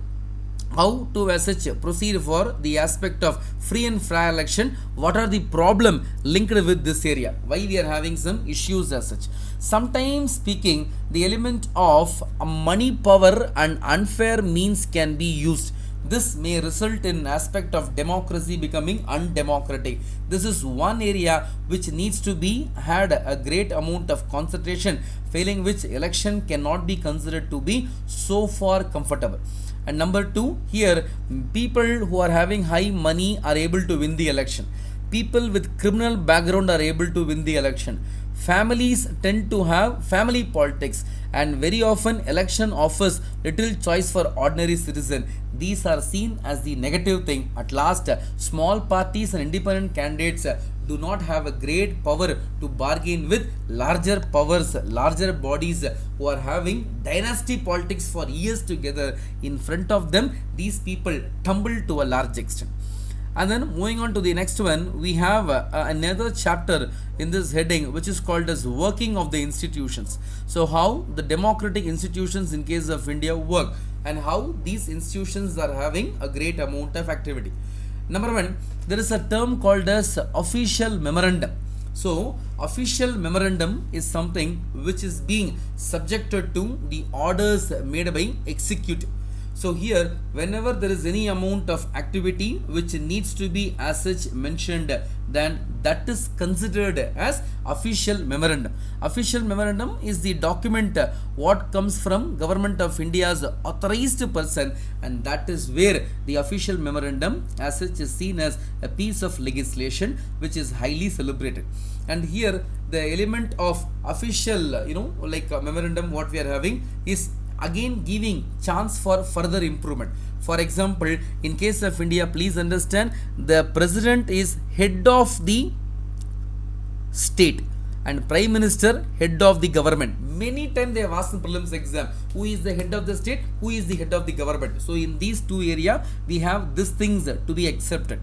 how to as such proceed for the aspect of free and fair election? What are the problem linked with this area? Why we are having some issues as such? Sometimes speaking, the element of money power and unfair means can be used. This may result in aspect of democracy becoming undemocratic. This is one area which needs to be had a great amount of concentration, failing which election cannot be considered to be so far comfortable. And number two, here people who are having high money are able to win the election. People with criminal background are able to win the election. Families tend to have family politics, and very often election offers little choice for ordinary citizen. These are seen as the negative thing. At last, small parties and independent candidates do not have a great power to bargain with larger powers, larger bodies who are having dynasty politics for years together. In front of them, these people tumble to a large extent. And then moving on to the next one, we have another chapter in this heading which is called as working of the institutions. So how the democratic institutions in case of India work and how these institutions are having a great amount of activity. Number one, there is a term called as official memorandum. So official memorandum is something which is being subjected to the orders made by executive. So here, whenever there is any amount of activity which needs to be as such mentioned, then that is considered as official memorandum. Official memorandum is the document what comes from Government of India's authorized person, and that is where the official memorandum as such is seen as a piece of legislation which is highly celebrated. And here the element of official, memorandum what we are having is again giving chance for further improvement. For example, in case of India, please understand the president is head of the state and prime minister head of the government. Many times they have asked in prelims exam who is the head of the state, who is the head of the government. So in these two areas we have these things to be accepted.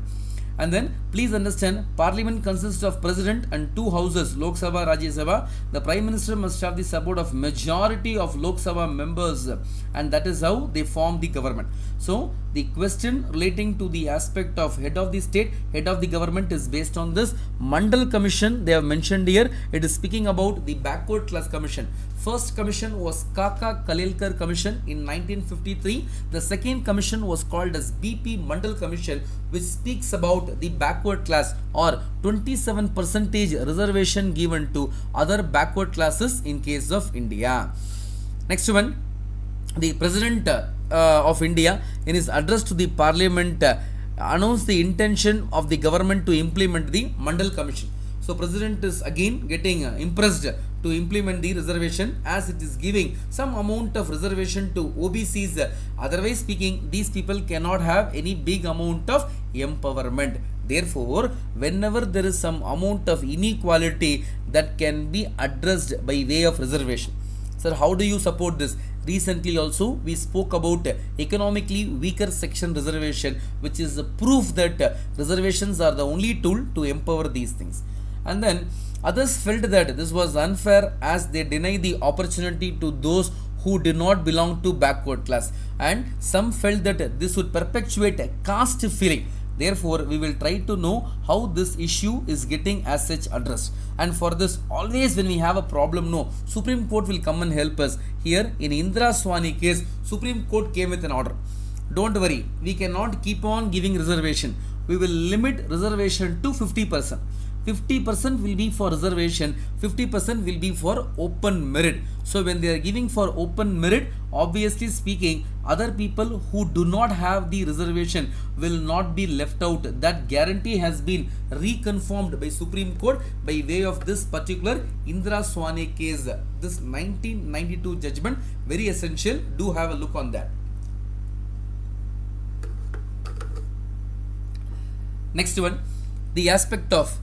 And then please understand, parliament consists of president and two houses, Lok Sabha, Rajya Sabha. The prime minister must have the support of majority of Lok Sabha members, and that is how they form the government. So the question relating to the aspect of head of the state, head of the government is based on this Mandal commission they have mentioned here. It is speaking about the backward class commission. First commission was Kaka Kalelkar commission in 1953. The second commission was called as BP Mandal commission, which speaks about the backward class or 27% reservation given to other backward classes in case of India. Next one, the President of India in his address to the Parliament announced the intention of the government to implement the Mandal Commission. So President is again getting impressed to implement the reservation as it is giving some amount of reservation to OBCs. Otherwise speaking, these people cannot have any big amount of empowerment. Therefore, whenever there is some amount of inequality, that can be addressed by way of reservation. Sir, how do you support this? Recently also we spoke about economically weaker section reservation, which is a proof that reservations are the only tool to empower these things. And then others felt that this was unfair as they deny the opportunity to those who do not belong to backward class, and some felt that this would perpetuate a caste feeling. Therefore, we will try to know how this issue is getting as such addressed. And for this, always when we have a problem, no, Supreme Court will come and help us. Here in Indra Swani case, Supreme Court came with an order. Don't worry, we cannot keep on giving reservation. We will limit reservation to 50%. 50% will be for reservation, 50% will be for open merit. So when they are giving for open merit, obviously speaking, other people who do not have the reservation will not be left out. That guarantee has been reconfirmed by Supreme Court by way of this particular Indra Swani case. This 1992 judgment, very essential. Do have a look on that. Next one, the aspect of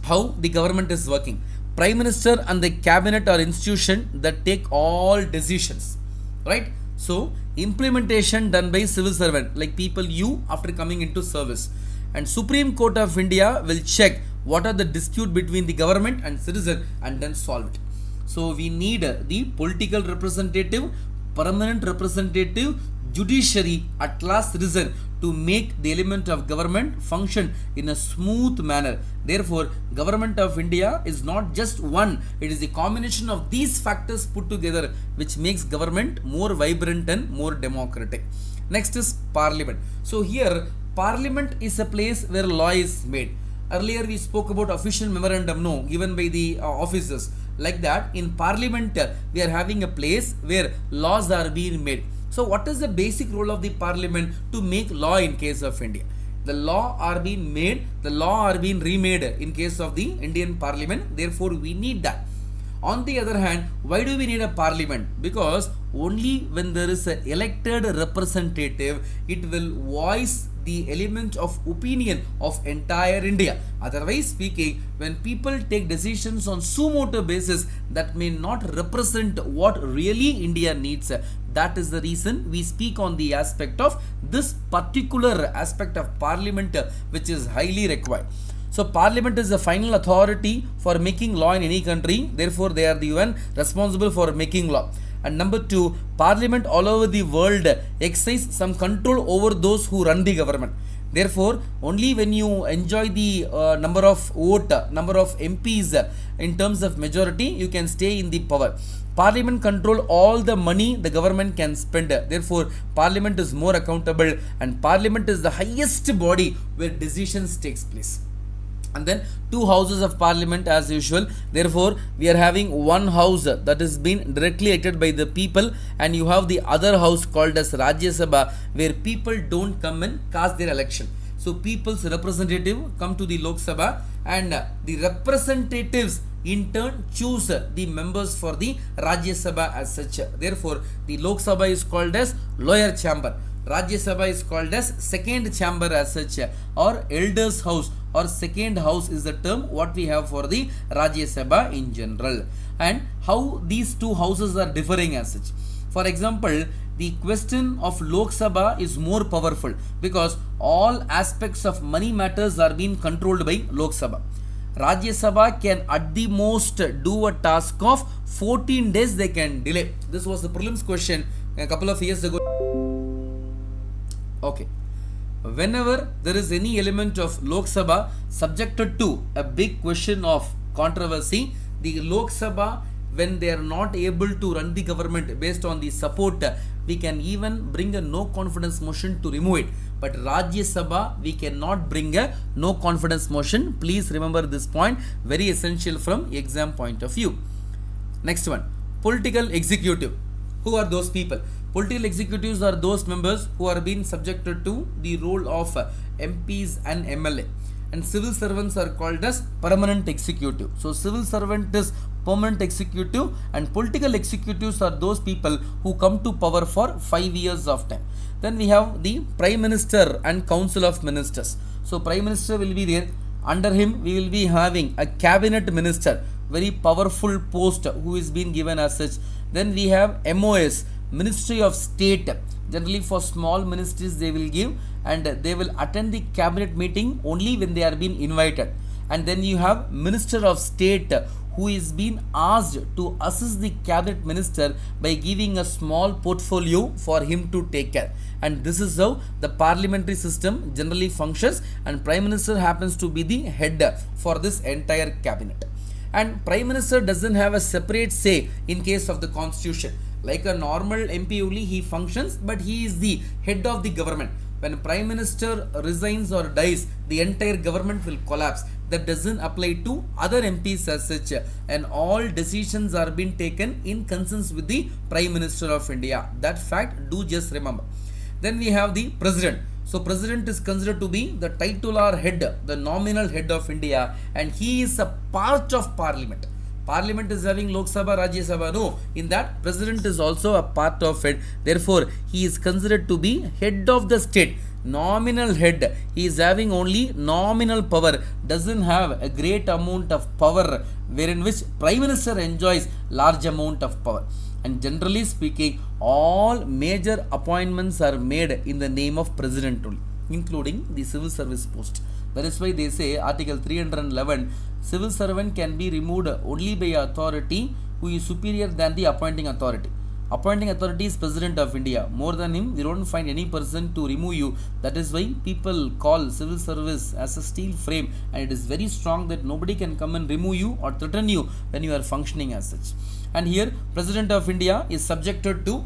how the government is working. Prime Minister and the cabinet are institution that take all decisions, right? So implementation done by civil servant like people you after coming into service, and Supreme Court of India will check what are the dispute between the government and citizen and then solve it. So we need the political representative, permanent representative, judiciary, at last citizen to make the element of government function in a smooth manner. Therefore, Government of India is not just one, it is a combination of these factors put together which makes government more vibrant and more democratic. Next is parliament. So here parliament is a place where law is made. Earlier we spoke about official memorandum given by the officers. Like that, in parliament we are having a place where laws are being made. So what is the basic role of the parliament? To make law in case of India. The law are being made, the law are being remade in case of the Indian parliament. Therefore we need that. On the other hand, why do we need a parliament? Because only when there is an elected representative, it will voice the element of opinion of entire India. Otherwise speaking, when people take decisions on suo motu basis, that may not represent what really India needs. That is the reason we speak on the aspect of this particular aspect of parliament, which is highly required. So parliament is the final authority for making law in any country. Therefore, they are the one responsible for making law. And number two, parliament all over the world exercise some control over those who run the government. Therefore, only when you enjoy the number of vote, number of MPs in terms of majority, you can stay in the power. Parliament control all the money the government can spend. Therefore, parliament is more accountable, and parliament is the highest body where decisions takes place. And then two houses of parliament as usual. Therefore, we are having one house that is being directly elected by the people, and you have the other house called as Rajya Sabha, where people don't come and cast their election. So people's representative come to the Lok Sabha, and the representatives in turn choose the members for the Rajya Sabha as such. Therefore, the Lok Sabha is called as lower chamber. Rajya Sabha is called as second chamber as such, or elders house, or second house is the term what we have for the Rajya Sabha in general. And how these two houses are differing as such. For example, the question of Lok Sabha is more powerful because all aspects of money matters are being controlled by Lok Sabha. Rajya Sabha can at the most do a task of 14 days they can delay. This was the prelims question a couple of years ago. Okay. Whenever there is any element of Lok Sabha subjected to a big question of controversy, the Lok Sabha, when they are not able to run the government based on the support, we can even bring a no confidence motion to remove it. But Rajya Sabha, we cannot bring a no confidence motion. Please remember this point, very essential from exam point of view. Next one, political executive. Who are those people? Political executives are those members who are being subjected to the role of MPs and MLA. And civil servants are called as permanent executive. So civil servant is permanent executive, and political executives are those people who come to power for 5 years of time. Then we have the Prime Minister and Council of Ministers. So Prime Minister will be there. Under him we will be having a cabinet minister, very powerful post who is being given as such. Then we have MOS, Ministry of State. Generally for small ministries they will give, and they will attend the cabinet meeting only when they are being invited. And then you have Minister of State, who is being asked to assist the cabinet minister by giving a small portfolio for him to take care. And this is how the parliamentary system generally functions, and Prime Minister happens to be the head for this entire cabinet. And Prime Minister doesn't have a separate say in case of the constitution. Like a normal MP only he functions, but he is the head of the government. When Prime Minister resigns or dies, the entire government will collapse. That doesn't apply to other MPs as such, and all decisions are being taken in consensus with the Prime Minister of India. That fact do just remember. Then we have the President. So President is considered to be the titular head, the nominal head of India, and he is a part of Parliament. Parliament is having Lok Sabha, Rajya Sabha. No, in that President is also a part of it. Therefore, he is considered to be head of the state, nominal head. He is having only nominal power, doesn't have a great amount of power, wherein which Prime Minister enjoys large amount of power. And generally speaking, all major appointments are made in the name of President only, including the civil service post. That is why they say Article 311, civil servant can be removed only by authority who is superior than the appointing authority. Appointing authority is President of India. More than him, we don't find any person to remove you. That is why people call civil service as a steel frame, and it is very strong that nobody can come and remove you or threaten you when you are functioning as such. And here, President of India is subjected to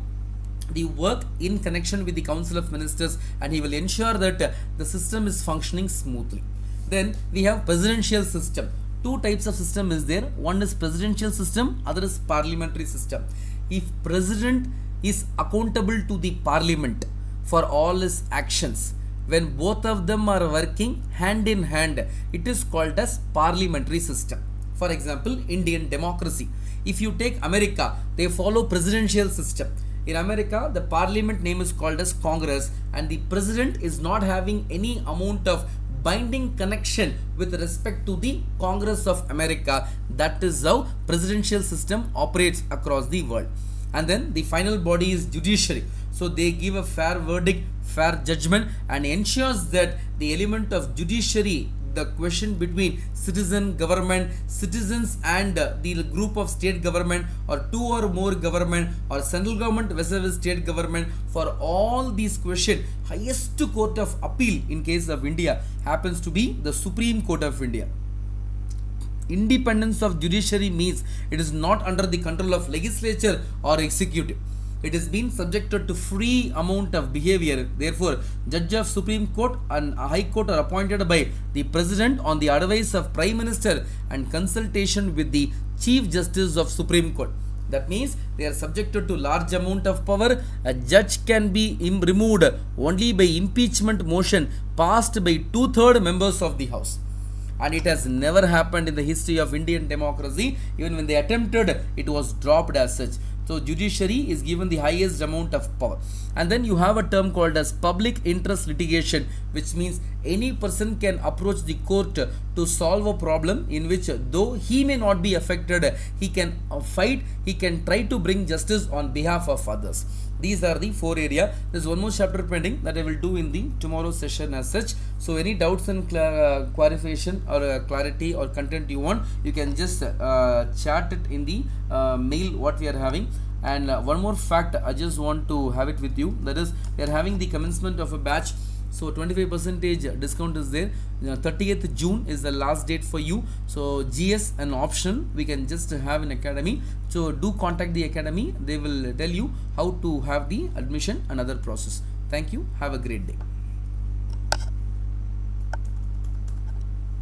the work in connection with the Council of Ministers, and he will ensure that the system is functioning smoothly. Then we have presidential system. Two types of system is there. One is presidential system, other is parliamentary system. If president is accountable to the parliament for all his actions, when both of them are working hand in hand, it is called as parliamentary system. For example, Indian democracy. If you take America, they follow presidential system. In America, the parliament name is called as Congress, and the president is not having any amount of binding connection with respect to the Congress of America. That is how presidential system operates across the world. And then the final body is judiciary. So they give a fair verdict, fair judgment, and ensures that the element of judiciary, the question between citizen government, citizens and the group of state government, or two or more government, or central government versus state government, for all these questions, highest court of appeal in case of India happens to be the Supreme Court of India. Independence of judiciary means it is not under the control of legislature or executive. It is being subjected to free amount of behavior. Therefore, judge of Supreme Court and High Court are appointed by the President on the advice of Prime Minister and consultation with the Chief Justice of Supreme Court. That means they are subjected to large amount of power. A judge can be removed only by impeachment motion passed by 2/3 members of the House. And it has never happened in the history of Indian democracy. Even when they attempted, it was dropped as such. So judiciary is given the highest amount of power. And then you have a term called as public interest litigation, which means any person can approach the court to solve a problem in which, though he may not be affected, he can fight, he can try to bring justice on behalf of others. These are the four areas. There's one more chapter pending that I will do in the tomorrow session as such. So any doubts and clarification or clarity or content you want, you can just chat it in the mail what we are having. And one more fact I just want to have it with you, that is we are having the commencement of a batch. So 25% discount is there. 30th June is the last date for you. So GS and optional we can just have in Academy. So do contact the Academy. They will tell you how to have the admission and other process. Thank you. Have a great day.